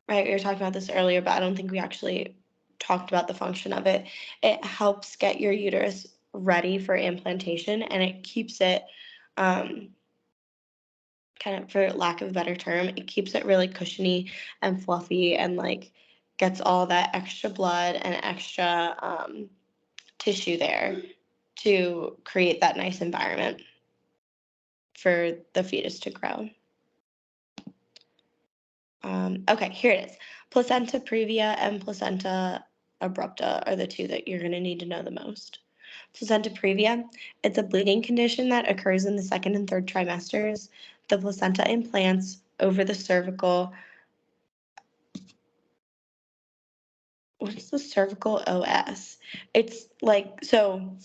we were talking about this earlier, but I don't think we actually talked about the function of it. It helps get your uterus ready for implantation, and it keeps it, kind of, for lack of a better term, it keeps it really cushiony and fluffy and like gets all that extra blood and extra tissue there to create that nice environment for the fetus to grow. Okay, here it is. Placenta previa and placenta abrupta are the two that you're going to need to know the most. Placenta previa, it's a bleeding condition that occurs in the second and third trimesters. The placenta implants over the cervical. What's the cervical OS? It's like, so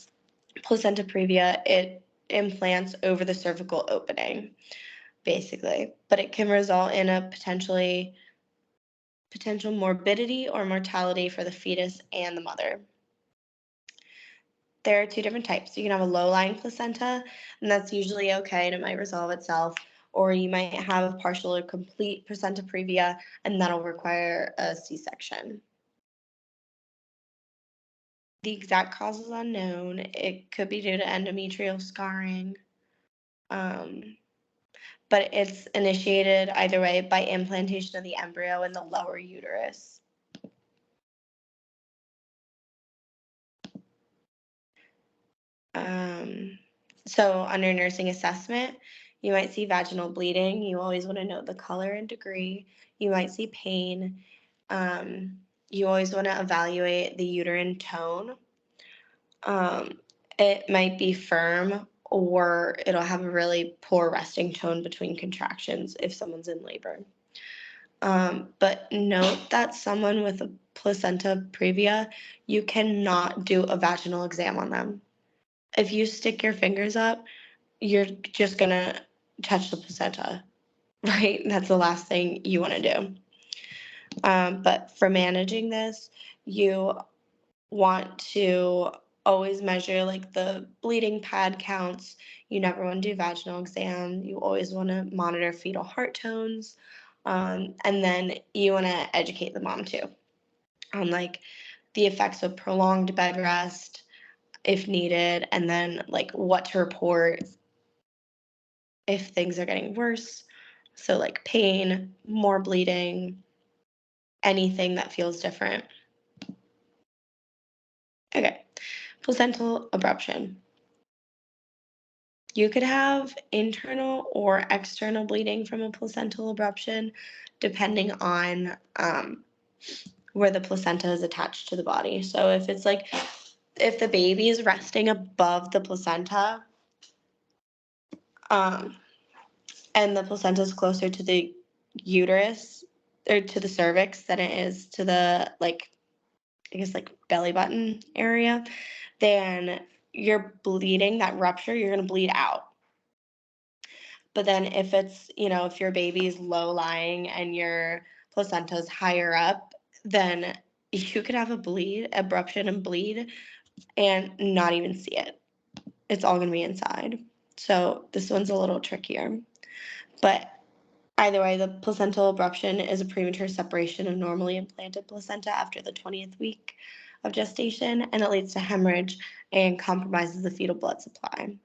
placenta previa, it implants over the cervical opening, basically, but it can result in a potential morbidity or mortality for the fetus and the mother. There are two different types. You can have a low-lying placenta, and that's usually okay, and it might resolve itself, or you might have a partial or complete placenta previa, and that'll require a C-section. The exact cause is unknown. It could be due to endometrial scarring, but it's initiated either way by implantation of the embryo in the lower uterus. So under nursing assessment, you might see vaginal bleeding. You always want to know the color and degree. You might see pain. You always want to evaluate the uterine tone. It might be firm, or it'll have a really poor resting tone between contractions if someone's in labor. But note that someone with a placenta previa, you cannot do a vaginal exam on them. If you stick your fingers up, you're just gonna touch the placenta, right? That's the last thing you want to do. But for managing this, you want to always measure like the bleeding pad counts. You never want to do vaginal exam. You always want to monitor fetal heart tones. And then you want to educate the mom too on like the effects of prolonged bed rest if needed, and then like what to report if things are getting worse. So like pain, more bleeding, anything that feels different. Okay, placental abruption. You could have internal or external bleeding from a placental abruption, depending on where the placenta is attached to the body. So if it's like, if the baby is resting above the placenta, and the placenta is closer to the uterus or to the cervix than it is to the like, I guess like belly button area, then you're bleeding, that rupture, you're gonna bleed out. But then if it's, if your baby is low lying and your placenta is higher up, then you could have a abruption and bleed and not even see it. It's all gonna be inside. So this one's a little trickier. But either way, the placental abruption is a premature separation of normally implanted placenta after the 20th week of gestation, and it leads to hemorrhage and compromises the fetal blood supply.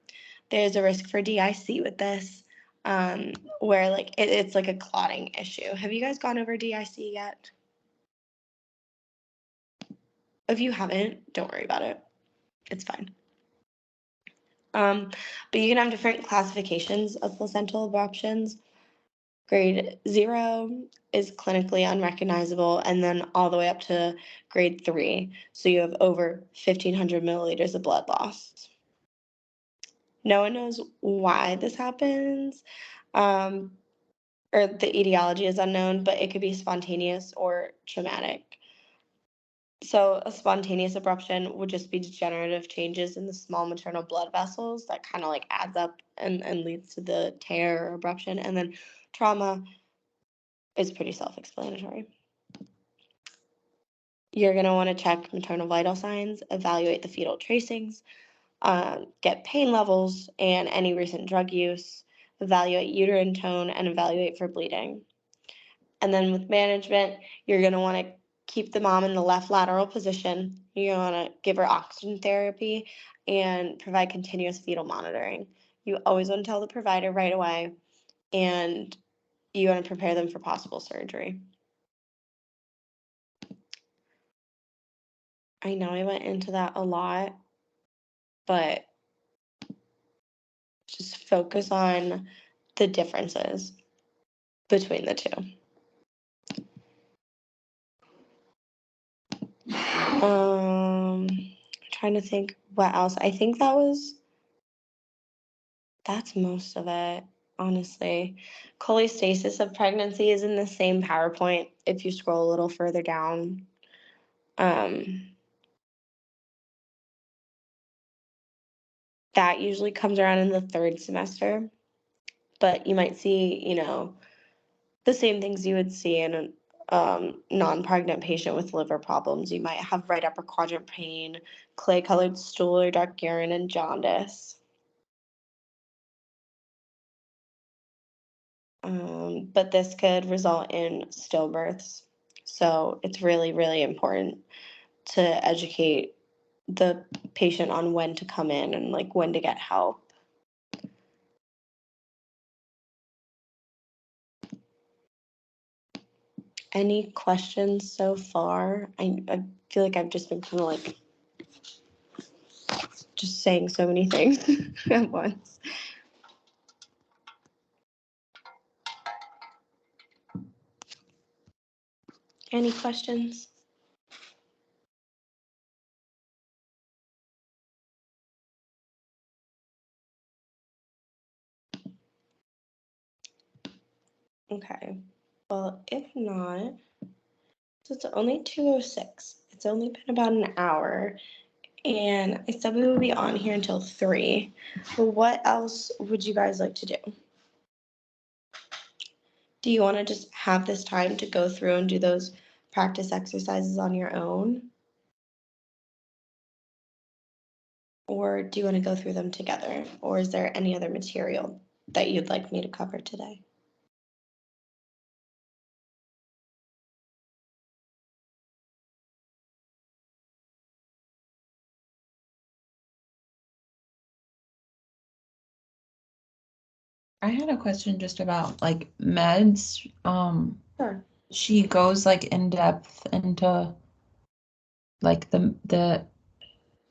There's a risk for DIC with this, where like it's like a clotting issue. Have you guys gone over DIC yet? If you haven't, don't worry about it. It's fine. But you can have different classifications of placental abruptions. Grade 0 is clinically unrecognizable, and then all the way up to grade 3. So you have over 1,500 milliliters of blood loss. No one knows why this happens, or the etiology is unknown, but it could be spontaneous or traumatic. So a spontaneous abruption would just be degenerative changes in the small maternal blood vessels that kind of like adds up and leads to the tear or abruption. And then trauma is pretty self-explanatory. You're going to want to check maternal vital signs, evaluate the fetal tracings, get pain levels and any recent drug use, evaluate uterine tone, and evaluate for bleeding. And then with management, you're going to want to keep the mom in the left lateral position. You're going to want to give her oxygen therapy and provide continuous fetal monitoring. You always want to tell the provider right away, and you want to prepare them for possible surgery. I know I went into that a lot, but just focus on the differences between the two. Trying to think what else. I think that's most of it, honestly. Cholestasis of pregnancy is in the same PowerPoint if you scroll a little further down. That usually comes around in the 3rd semester, but you might see, the same things you would see in a non-pregnant patient with liver problems. You might have right upper quadrant pain, clay-colored stool or dark urine, and jaundice. But this could result in stillbirths. So it's really, really important to educate the patient on when to come in and like when to get help. Any questions so far? I feel like I've just been kind of like just saying so many things at once. Any questions? Okay. Well, if not, So it's only 2:06. It's only been about an hour. And I said we would be on here until 3. But what else would you guys like to do? Do you want to just have this time to go through and do those practice exercises on your own? Or do you want to go through them together? Or is there any other material that you'd like me to cover today? I had a question just about like meds. Sure. She goes like in depth into like the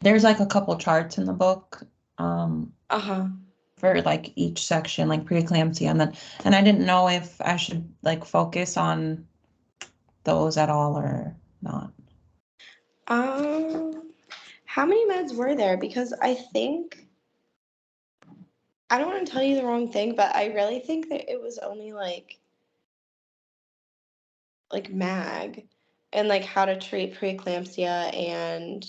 there's like a couple charts in the book Uh-huh. for like each section, like preeclampsia, and I didn't know if I should like focus on those at all or not. How many meds were there? Because I think I don't want to tell you the wrong thing, but I really think that it was only like MAG and like how to treat preeclampsia and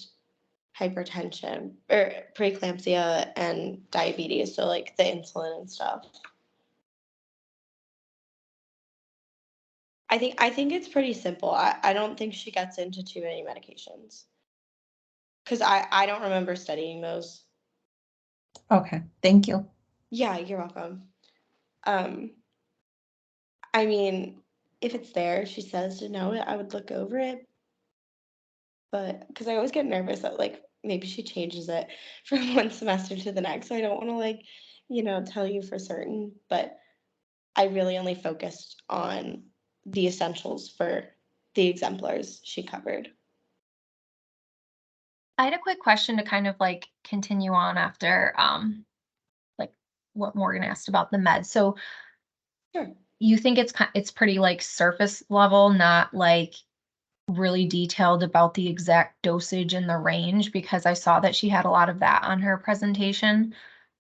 hypertension or preeclampsia and diabetes, so like the insulin and stuff. I think it's pretty simple. I don't think she gets into too many medications because I don't remember studying those. Okay, thank you. Yeah, you're welcome. Um, I mean, if it's there, she says to know it, I would look over it. But because I always get nervous that like maybe she changes it from one semester to the next. So I don't want to like, tell you for certain. But I really only focused on the essentials for the exemplars she covered. I had a quick question to kind of like continue on after like what Morgan asked about the meds. So Sure. you think it's pretty like surface level, not like really detailed about the exact dosage and the range, because I saw that she had a lot of that on her presentation.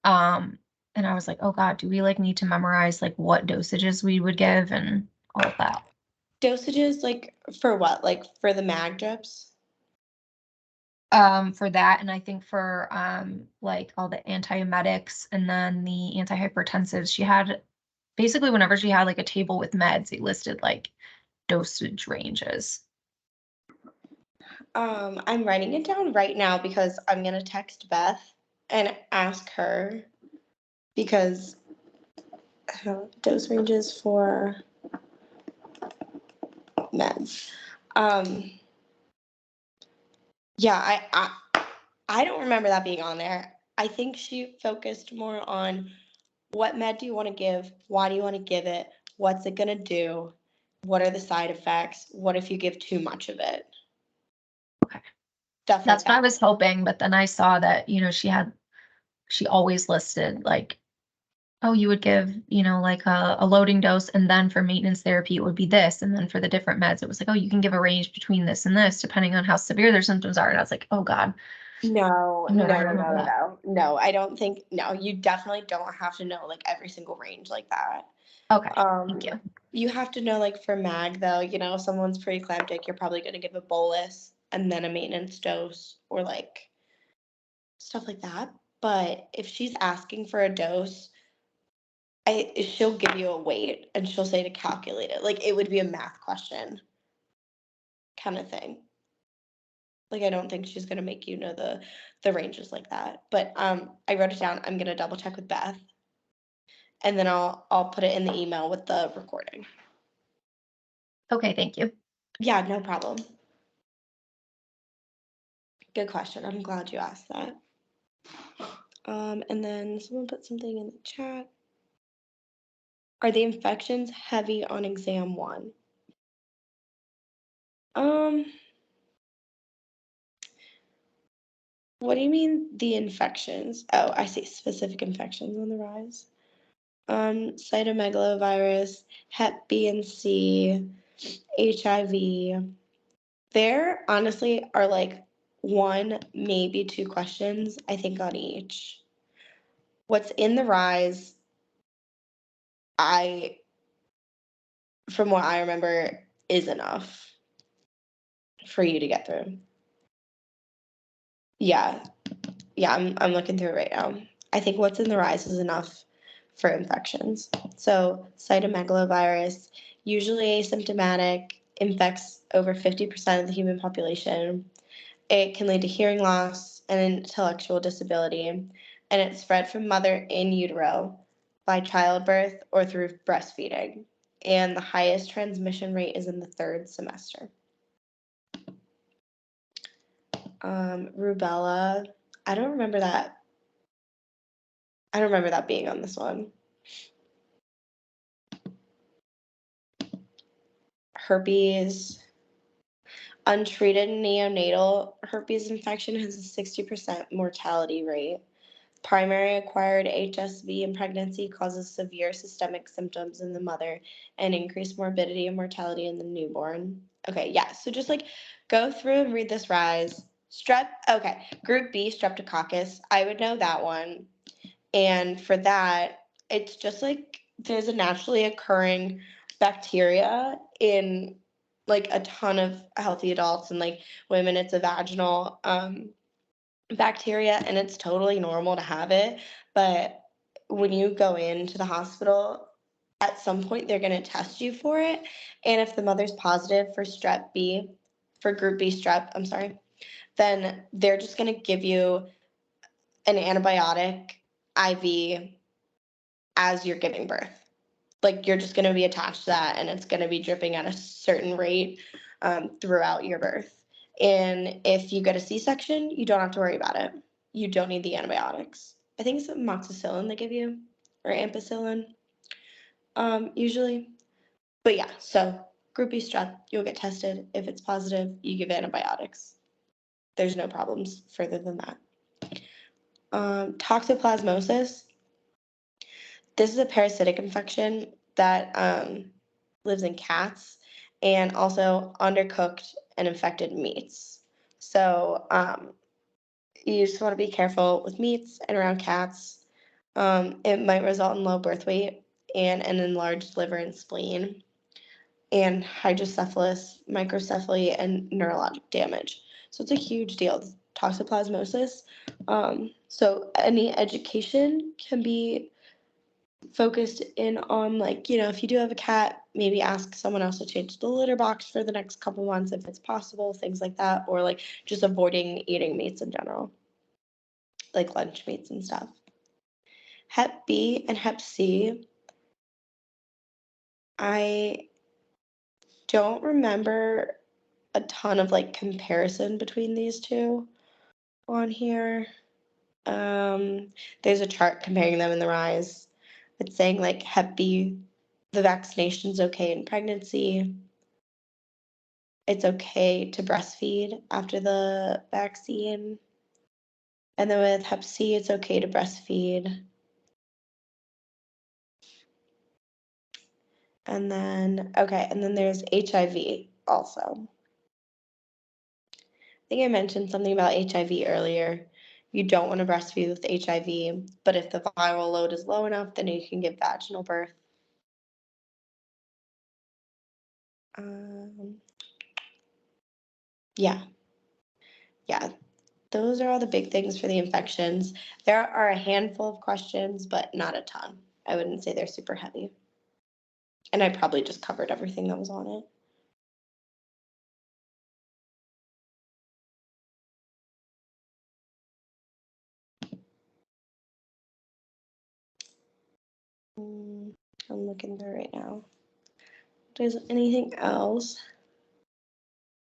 And I was like, oh God, do we like need to memorize like what dosages we would give and all of that? Dosages like for what? Like for the mag drips? For that, and I think for like all the antiemetics and then the antihypertensives, she had basically whenever she had like a table with meds, it listed like dosage ranges. I'm writing it down right now because I'm gonna text Beth and ask her because dose ranges for meds. Yeah, I don't remember that being on there. I think she focused more on what med do you want to give, why do you want to give it, what's it gonna do, what are the side effects, what if you give too much of it. Okay. Stuff That's like what I that. was hoping, but then I saw that, she always listed like, oh, you would give, like a loading dose, and then for maintenance therapy, it would be this. And then for the different meds, it was like, oh, you can give a range between this and this, depending on how severe their symptoms are. And I was like, oh God. No, No, no, I no, don't no, know no, that. no. No, I don't think, no, you definitely don't have to know like every single range like that. Okay, thank you. You have to know like for mag though, if someone's preeclamptic, you're probably going to give a bolus and then a maintenance dose or like stuff like that. But if she's asking for a dose, she'll give you a weight and she'll say to calculate it. Like it would be a math question kind of thing. Like I don't think she's gonna make you know the ranges like that. But I wrote it down. I'm gonna double check with Beth, and then I'll put it in the email with the recording. Okay, thank you. Yeah, no problem. Good question. I'm glad you asked that. And then someone put something in the chat. Are the infections heavy on exam 1? What do you mean the infections? Oh, I see specific infections on the rise. Cytomegalovirus, Hep B and C, HIV. There honestly are like 1, maybe 2 questions, I think, on each. What's in the rise, from what I remember, is enough. for you to get through. Yeah, I'm looking through it right now. I think what's in the rise is enough for infections. So cytomegalovirus, usually asymptomatic, infects over 50% of the human population. It can lead to hearing loss and intellectual disability, and it's spread from mother in utero by childbirth or through breastfeeding. And the highest transmission rate is in the 3rd semester. Rubella, I don't remember that being on this one. Herpes, untreated neonatal herpes infection has a 60% mortality rate. Primary acquired HSV in pregnancy causes severe systemic symptoms in the mother and increased morbidity and mortality in the newborn. Okay, yeah, so just like go through and read this rise. Okay, group B, streptococcus, I would know that one. And for that, it's just like there's a naturally occurring bacteria in like a ton of healthy adults, and like women, it's a vaginal bacteria, and it's totally normal to have it. But when you go into the hospital, at some point they're going to test you for it. And if the mother's positive for group B strep, I'm sorry, then they're just going to give you an antibiotic IV as you're giving birth. Like you're just going to be attached to that, and it's going to be dripping at a certain rate throughout your birth. And if you get a C-section, you don't have to worry about it. You don't need the antibiotics. I think it's amoxicillin they give you, or ampicillin, usually. But yeah, so group B strep, you'll get tested. If it's positive, you give antibiotics. There's no problems further than that. Toxoplasmosis. This is a parasitic infection that lives in cats and also undercooked and infected meats. So you just want to be careful with meats and around cats. It might result in low birth weight and an enlarged liver and spleen, and hydrocephalus, microcephaly, and neurologic damage. So it's a huge deal, toxoplasmosis. So any education can be focused in on, like, if you do have a cat, maybe ask someone else to change the litter box for the next couple months if it's possible, things like that, or like just avoiding eating meats in general, like lunch meats and stuff. Hep B and Hep C, I don't remember a ton of like comparison between these two on here. There's a chart comparing them in the rise. It's saying like Hep B, the vaccination's okay in pregnancy. It's okay to breastfeed after the vaccine. And then with Hep C, it's okay to breastfeed. And then there's HIV also. I think I mentioned something about HIV earlier. You don't want to breastfeed with HIV, but if the viral load is low enough, then you can give vaginal birth. Yeah, those are all the big things for the infections. There are a handful of questions, but not a ton. I wouldn't say they're super heavy. And I probably just covered everything that was on it. I'm looking through right now. If there's anything else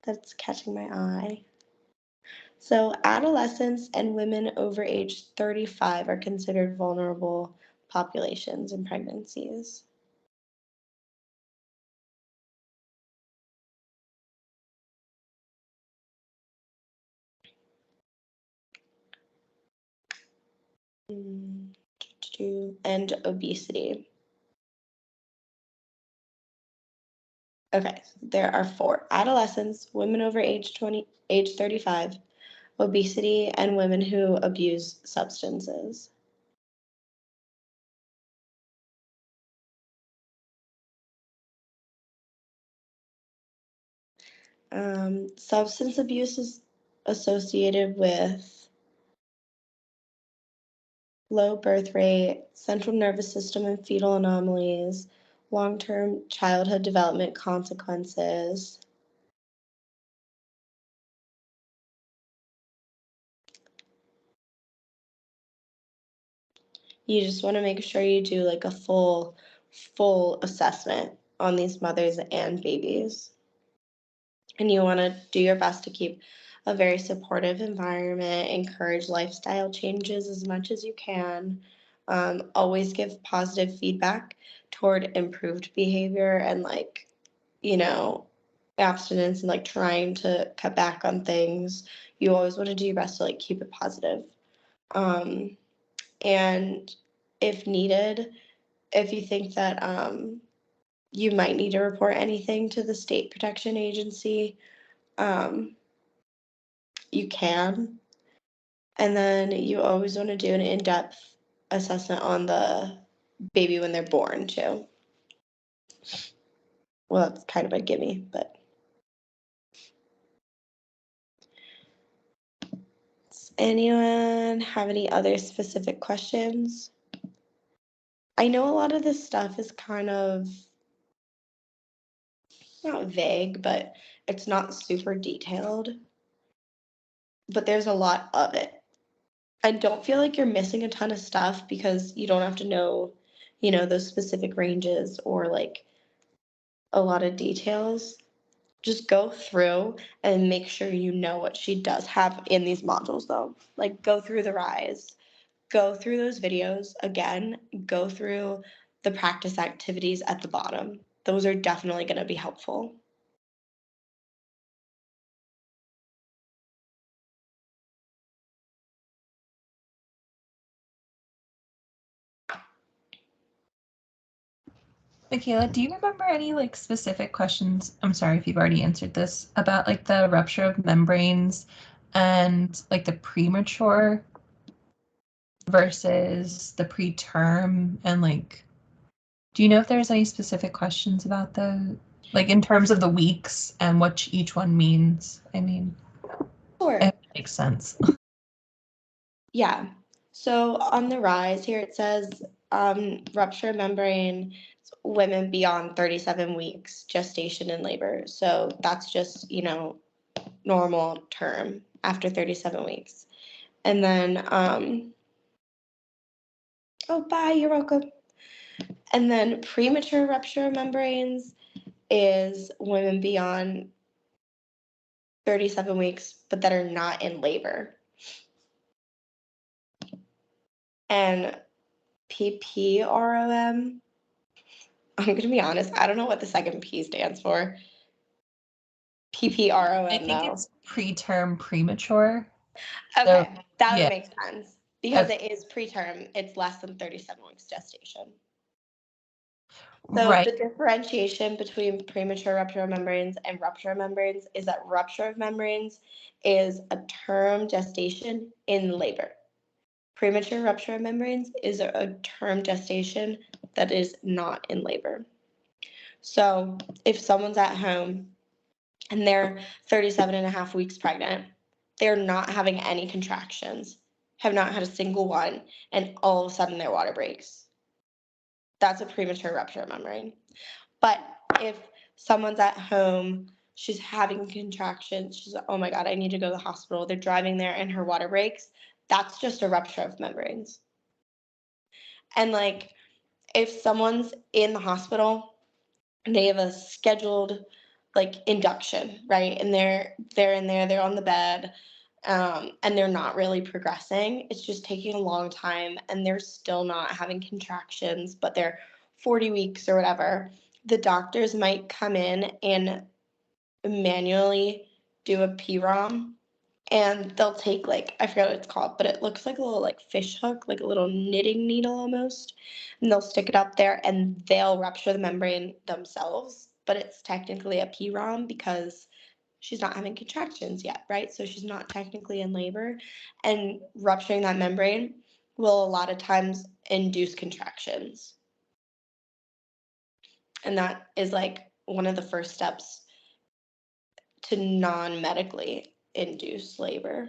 that's catching my eye. So adolescents and women over age 35 are considered vulnerable populations in pregnancies. And obesity. Okay, so there are 4: adolescents, women over age 35, obesity, and women who abuse substances. Substance abuse is associated with low birth rate, central nervous system and fetal anomalies, long-term childhood development consequences. You just want to make sure you do like a full assessment on these mothers and babies. And you want to do your best to keep a very supportive environment, encourage lifestyle changes as much as you can. Always give positive feedback toward improved behavior and like, you know, abstinence and like trying to cut back on things. You always want to do your best to like keep it positive. And if needed, if you think that you might need to report anything to the state protection agency, you can. And then you always want to do an in-depth assessment on the baby when they're born too. Well, that's kind of a gimme, but. Does anyone have any other specific questions? I know a lot of this stuff is kind of not vague, but it's not super detailed. But there's a lot of it. I don't feel like you're missing a ton of stuff because you don't have to know, you know, those specific ranges or like a lot of details. Just go through and make sure you know what she does have in these modules though. Like go through the rise, go through those videos again, go through the practice activities at the bottom. Those are definitely going to be helpful. Michaela, do you remember any like specific questions? I'm sorry if you've already answered this about like the rupture of membranes and like the premature versus the preterm, and like, do you know if there's any specific questions about the like in terms of the weeks and what each one means? I mean, Sure. it makes sense. Yeah. So on the rise here it says rupture membrane women beyond 37 weeks gestation and labor. So that's just, you know, normal term after 37 weeks. And then oh, bye, you're welcome. And then premature rupture of membranes is women beyond 37 weeks but that are not in labor. And PPROM, I'm going to be honest, I don't know what the second P stands for. PPROM, I think though. it's preterm premature. Okay, So, that would yeah. make sense. Because it is preterm, it's less than 37 weeks gestation. So Right. the differentiation between premature rupture of membranes and rupture of membranes is that rupture of membranes is a term gestation in labor. Premature rupture of membranes is a term gestation that is not in labor. So if someone's at home and they're 37 and a half weeks pregnant, they're not having any contractions, have not had a single one, and all of a sudden their water breaks. That's a premature rupture of membrane. But if someone's at home, she's having contractions, she's like, oh my God, I need to go to the hospital. They're driving there and her water breaks. That's just a rupture of membranes. And like, if someone's in the hospital and they have a scheduled like induction, right? And they're in there, they're on the bed, and they're not really progressing. It's just taking a long time and they're still not having contractions, but they're 40 weeks or whatever. The doctors might come in and manually do a PROM, and they'll take like, I forget what it's called, but it looks like a little like fish hook, like a little knitting needle almost, and they'll stick it up there and they'll rupture the membrane themselves, but it's technically a PROM because she's not having contractions yet, right? So she's not technically in labor, and rupturing that membrane will a lot of times induce contractions. And that is like one of the first steps to non-medically induced labor.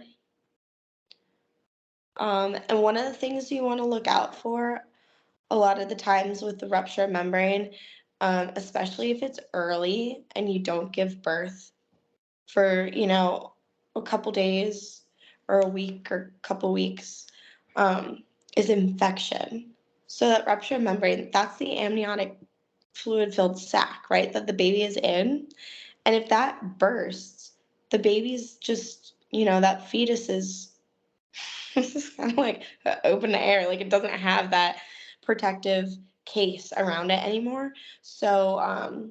And one of the things you want to look out for a lot of the times with the rupture of membrane, especially if it's early and you don't give birth for, a couple days or a week or a couple weeks, is infection. So that rupture of membrane, that's the amniotic fluid-filled sac, right, that the baby is in. And if that bursts, the baby's just, that fetus is kind of like open air. Like it doesn't have that protective case around it anymore. So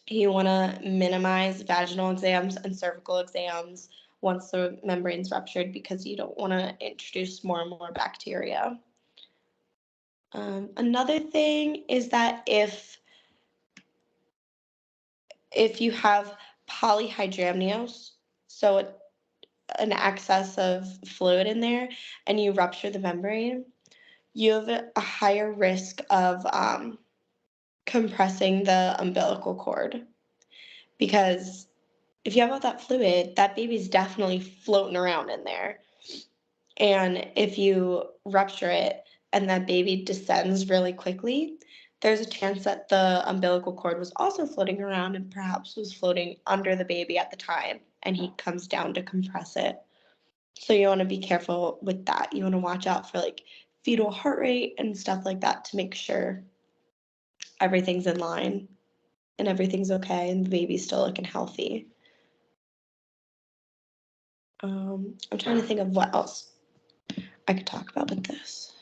you want to minimize vaginal exams and cervical exams once the membrane's ruptured because you don't want to introduce more and more bacteria. Another thing is that if you have polyhydramnios, so an excess of fluid in there, and you rupture the membrane, you have a higher risk of compressing the umbilical cord. Because if you have all that fluid, that baby's definitely floating around in there. And if you rupture it and that baby descends really quickly, there's a chance that the umbilical cord was also floating around and perhaps was floating under the baby at the time, and he comes down to compress it. So you want to be careful with that. You want to watch out for like fetal heart rate and stuff like that to make sure everything's in line and everything's okay and the baby's still looking healthy. I'm trying to think of what else I could talk about with this.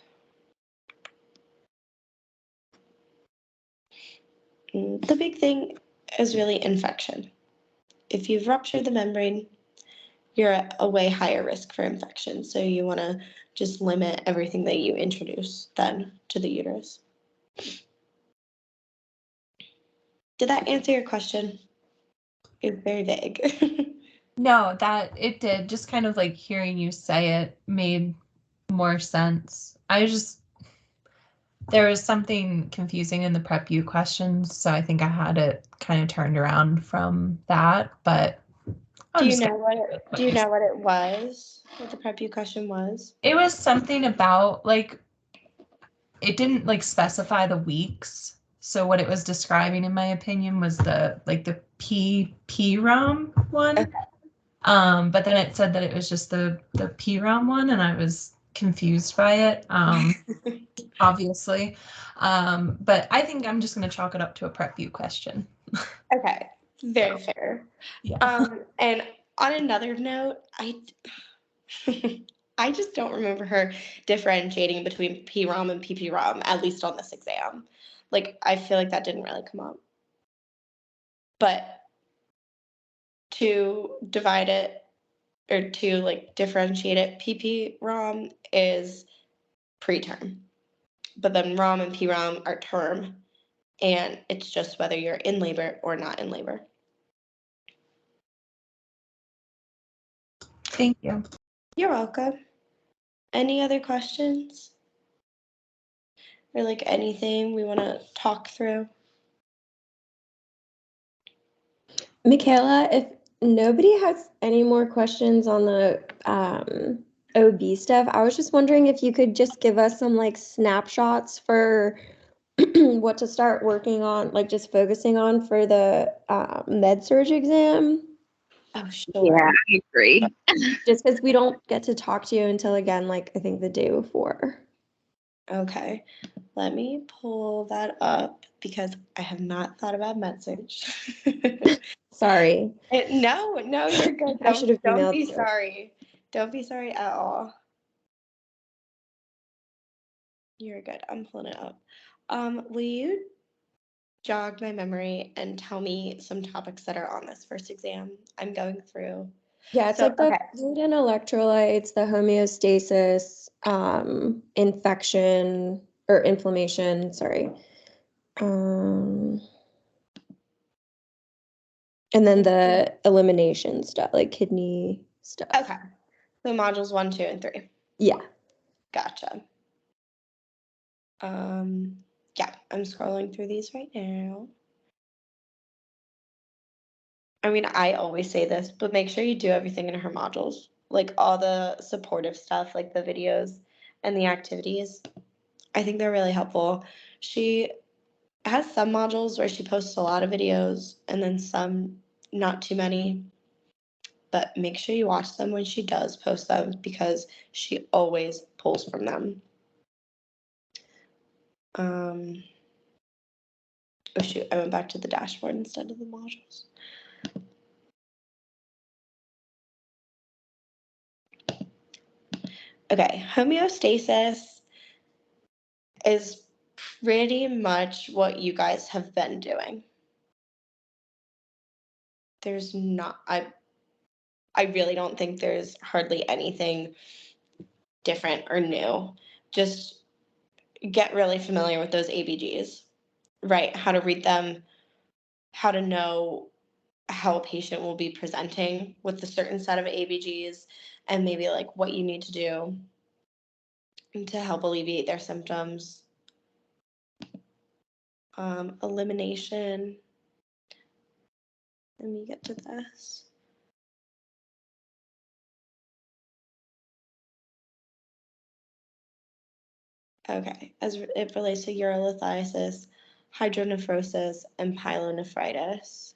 The big thing is really infection. If you've ruptured the membrane, you're at a way higher risk for infection. So you want to just limit everything that you introduce then to the uterus. Did that answer your question? It's very vague. No, that it did. Just kind of like hearing you say it made more sense. There was something confusing in the Prep U questions, so I think I had it kind of turned around from that, but Do you know what it was? What the Prep U question was? It was something about like it didn't like specify the weeks. So what it was describing, in my opinion, was the PROM one. Okay. But then it said that it was just the PROM one, and I was confused by it. Obviously. But I think I'm just gonna chalk it up to a Prep U question. Okay. Very fair. Yeah. And on another note, I just don't remember her differentiating between PROM and PPROM, at least on this exam. Like, I feel like that didn't really come up. But to divide it or to like differentiate it, PPROM is preterm. But then ROM and PROM are term. And it's just whether you're in labor or not in labor. Thank you. You're welcome. Any other questions? Or like anything we want to talk through? Michaela, if nobody has any more questions on the OB stuff, I was just wondering if you could just give us some like snapshots for what to start working on, like just focusing on for the med-surg exam. Oh, sure. Yeah, I agree. Just because we don't get to talk to you until again, like I think the day before. Okay, let me pull that up because I have not thought about med-surg. Sorry. No, you're good. I should have Don't emailed be you. sorry. Don't be sorry at all. You're good. I'm pulling it up. Will you jog my memory and tell me some topics that are on this first exam? I'm going through. Yeah, it's like the fluid and electrolytes, the homeostasis, infection or inflammation, sorry. And then the elimination stuff, like kidney stuff. Okay. So modules 1, 2, and 3. Yeah. Gotcha. Yeah, I'm scrolling through these right now. I mean, I always say this, but make sure you do everything in her modules, like all the supportive stuff, like the videos and the activities. I think they're really helpful. She has some modules where she posts a lot of videos and then some not too many, but make sure you watch them when she does post them because she always pulls from them. Oh shoot, I went back to the dashboard instead of the modules. Okay, homeostasis is pretty much what you guys have been doing. There's not, I really don't think there's hardly anything different or new. Just get really familiar with those ABGs, right? How to read them, how to know how a patient will be presenting with a certain set of ABGs, and maybe like what you need to do to help alleviate their symptoms. Elimination. Let me get to this. Okay, as it relates to urolithiasis, hydronephrosis, and pyelonephritis,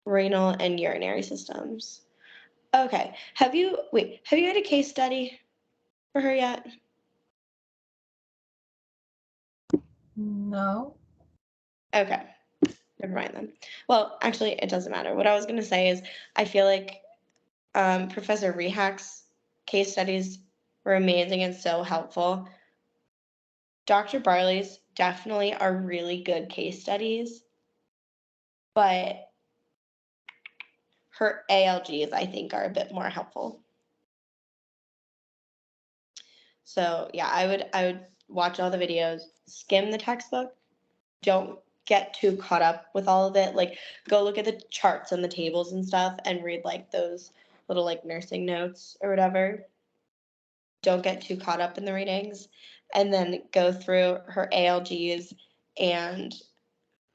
renal and urinary systems. Okay, have you had a case study for her yet? No. Okay, never mind then. Well, actually, it doesn't matter. What I was gonna say is, I feel like Professor Rehack's case studies were amazing and so helpful. Dr. Barley's definitely are really good case studies, but her ALGs, I think, are a bit more helpful. So yeah, I would watch all the videos, skim the textbook. Don't get too caught up with all of it. Like, go look at the charts and the tables and stuff and read like those little like nursing notes or whatever. Don't get too caught up in the readings, and then go through her ALGs and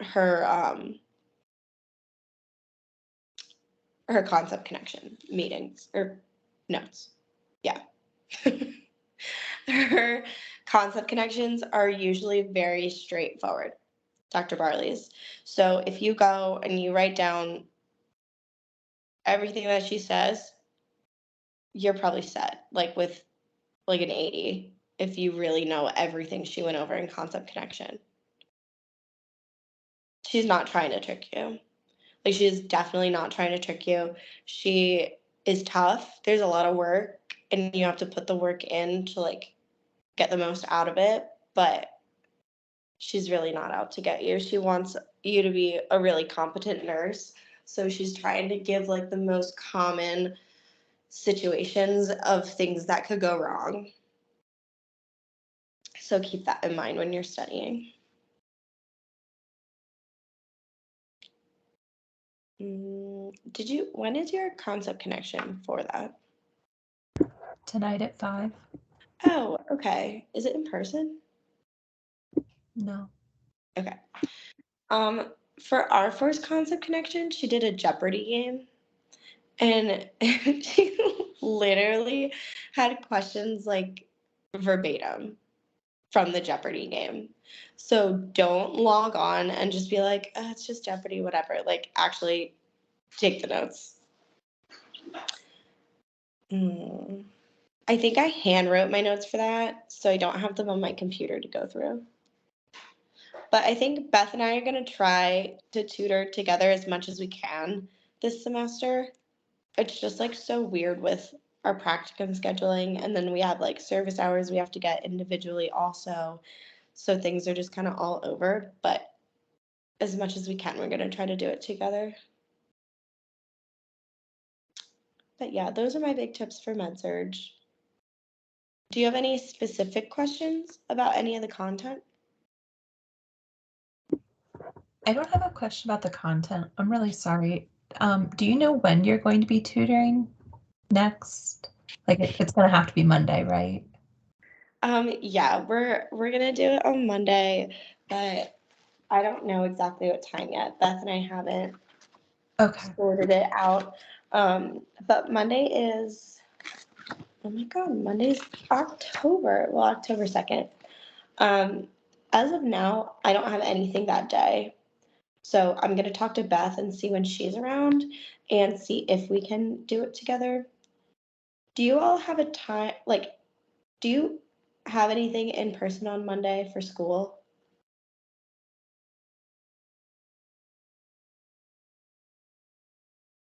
her her concept connection meetings or notes. Yeah. Her concept connections are usually very straightforward, Dr. Barley's. So if you go and you write down everything that she says, you're probably set, like with like an 80, if you really know everything she went over in concept connection. She's not trying to trick you. Like, she is definitely not trying to trick you. She is tough. There's a lot of work, and you have to put the work in to like get the most out of it, but she's really not out to get you. She wants you to be a really competent nurse. So she's trying to give like the most common situations of things that could go wrong. So keep that in mind when you're studying. When is your concept connection for that? Tonight at 5. Oh, okay. Is it in person? No. Okay. For our first concept connection, she did a Jeopardy game, and she literally had questions like verbatim from the Jeopardy game. So don't log on and just be like, oh, it's just Jeopardy, whatever. Like, actually take the notes. I think I hand wrote my notes for that, so I don't have them on my computer to go through. But I think Beth and I are going to try to tutor together as much as we can this semester. It's just like so weird with our practicum scheduling, and then we have like service hours we have to get individually also. So things are just kind of all over, but as much as we can, we're going to try to do it together. But yeah, those are my big tips for MedSurg. Do you have any specific questions about any of the content? I don't have a question about the content. I'm really sorry. Do you know when you're going to be tutoring next? Like, it's going to have to be Monday, right? Yeah, we're gonna do it on Monday, but I don't know exactly what time yet. Beth and I haven't Okay. sorted it out. But Monday is, oh my God, Monday's October. Well, October 2nd. As of now, I don't have anything that day. So I'm going to talk to Beth and see when she's around and see if we can do it together. Do you all have a time, like, do you have anything in person on Monday for school?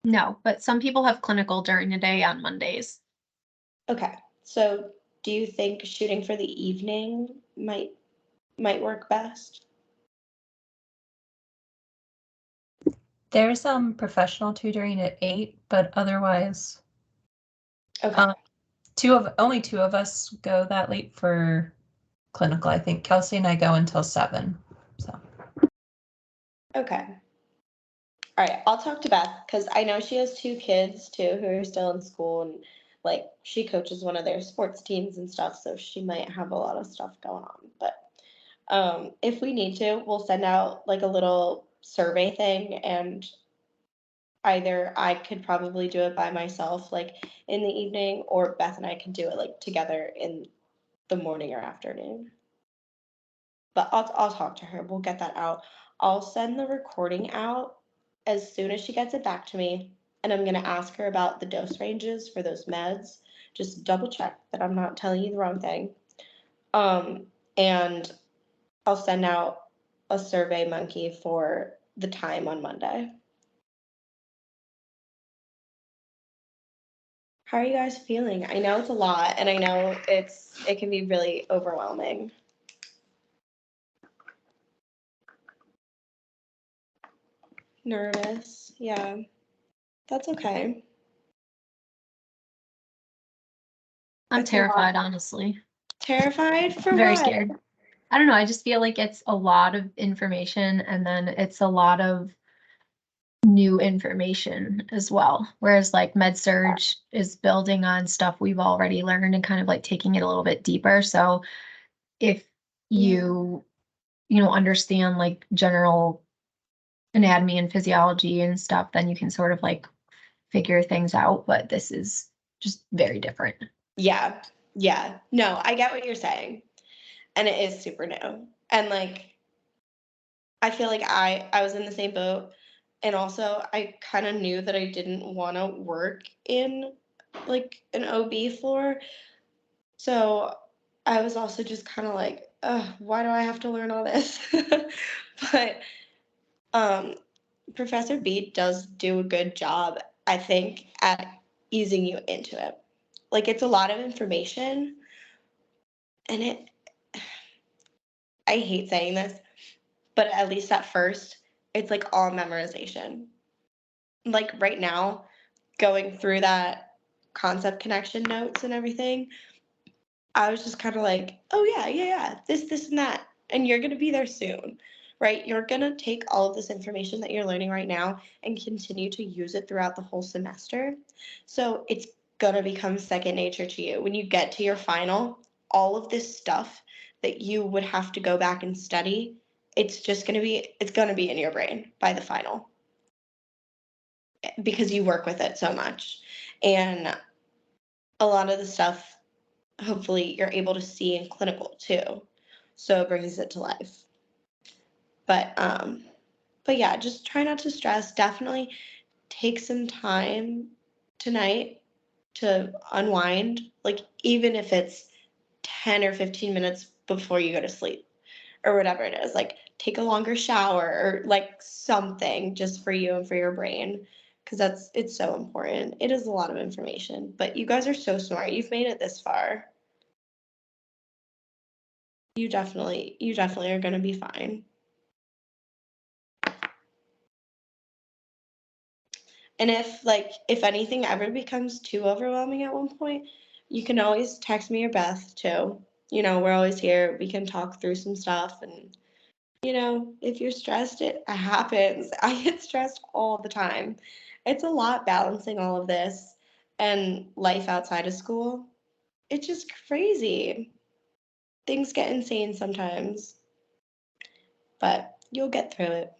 No, but some people have clinical during the day on Mondays. Okay. So do you think shooting for the evening might work best? There's some professional tutoring at 8, but otherwise, Okay. only two of us go that late for clinical. I think Kelsey and I go until 7. So. Okay. All right. I'll talk to Beth because I know she has 2 kids too who are still in school, and like she coaches one of their sports teams and stuff, so she might have a lot of stuff going on. But if we need to, we'll send out like a little survey thing, and either I could probably do it by myself, like in the evening, or Beth and I can do it like together in the morning or afternoon. But I'll talk to her. We'll get that out. I'll send the recording out as soon as she gets it back to me, and I'm gonna ask her about the dose ranges for those meds. Just double check that I'm not telling you the wrong thing. And I'll send out a survey monkey for the time on Monday. How are you guys feeling? I know it's a lot, and I know it can be really overwhelming. Nervous, yeah. That's okay. I'm It's a lot. terrified, honestly. Terrified for Very what? scared. I don't know. I just feel like it's a lot of information and then it's a lot of new information as well. Whereas like med-surg is building on stuff we've already learned and kind of like taking it a little bit deeper. So if you understand like general anatomy and physiology and stuff, then you can sort of like figure things out. But this is just very different. Yeah. Yeah. No, I get what you're saying. And it is super new. And like I feel like I was in the same boat, and also I kind of knew that I didn't want to work in like an OB floor. So I was also just kind of like, why do I have to learn all this? But um Professor B does do a good job, I think, at easing you into it. Like it's a lot of information, and I hate saying this, but at least at first, it's like all memorization. Like right now, going through that concept connection notes and everything, I was just kind of like, oh yeah, yeah, yeah, this, and that. And you're gonna be there soon, right? You're gonna take all of this information that you're learning right now and continue to use it throughout the whole semester. So it's gonna become second nature to you. When you get to your final, all of this stuff that you would have to go back and study, it's gonna be in your brain by the final because you work with it so much. And a lot of the stuff hopefully you're able to see in clinical too. So it brings it to life. But yeah, just try not to stress. Definitely take some time tonight to unwind. Like even if it's 10 or 15 minutes before you go to sleep or whatever it is. Like take a longer shower or like something just for you and for your brain. Because it's so important. It is a lot of information, but you guys are so smart. You've made it this far. You definitely are going to be fine. And if anything ever becomes too overwhelming at one point, you can always text me or Beth too. We're always here. We can talk through some stuff, and if you're stressed, it happens. I get stressed all the time. It's a lot balancing all of this and life outside of school. It's just crazy. Things get insane sometimes, but you'll get through it.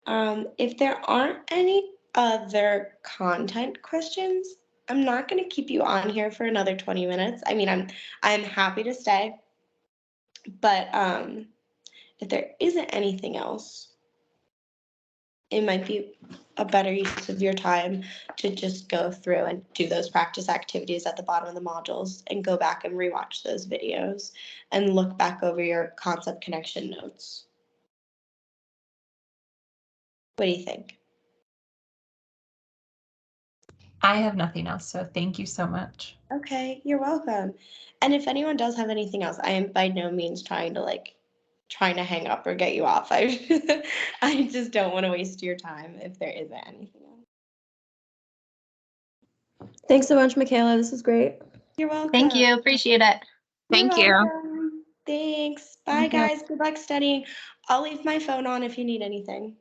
If there aren't any other content questions, I'm not going to keep you on here for another 20 minutes. I mean, I'm happy to stay, but if there isn't anything else, it might be a better use of your time to just go through and do those practice activities at the bottom of the modules and go back and rewatch those videos and look back over your concept connection notes. What do you think? I have nothing else, so thank you so much. Okay, you're welcome. And if anyone does have anything else, I am by no means trying to hang up or get you off. I just don't want to waste your time if there isn't anything else. Thanks so much, Michaela. This was great. You're welcome. Thank you. Appreciate it. Thank You're you. welcome. Thanks. Bye, Thank you. guys. Good luck studying. I'll leave my phone on if you need anything.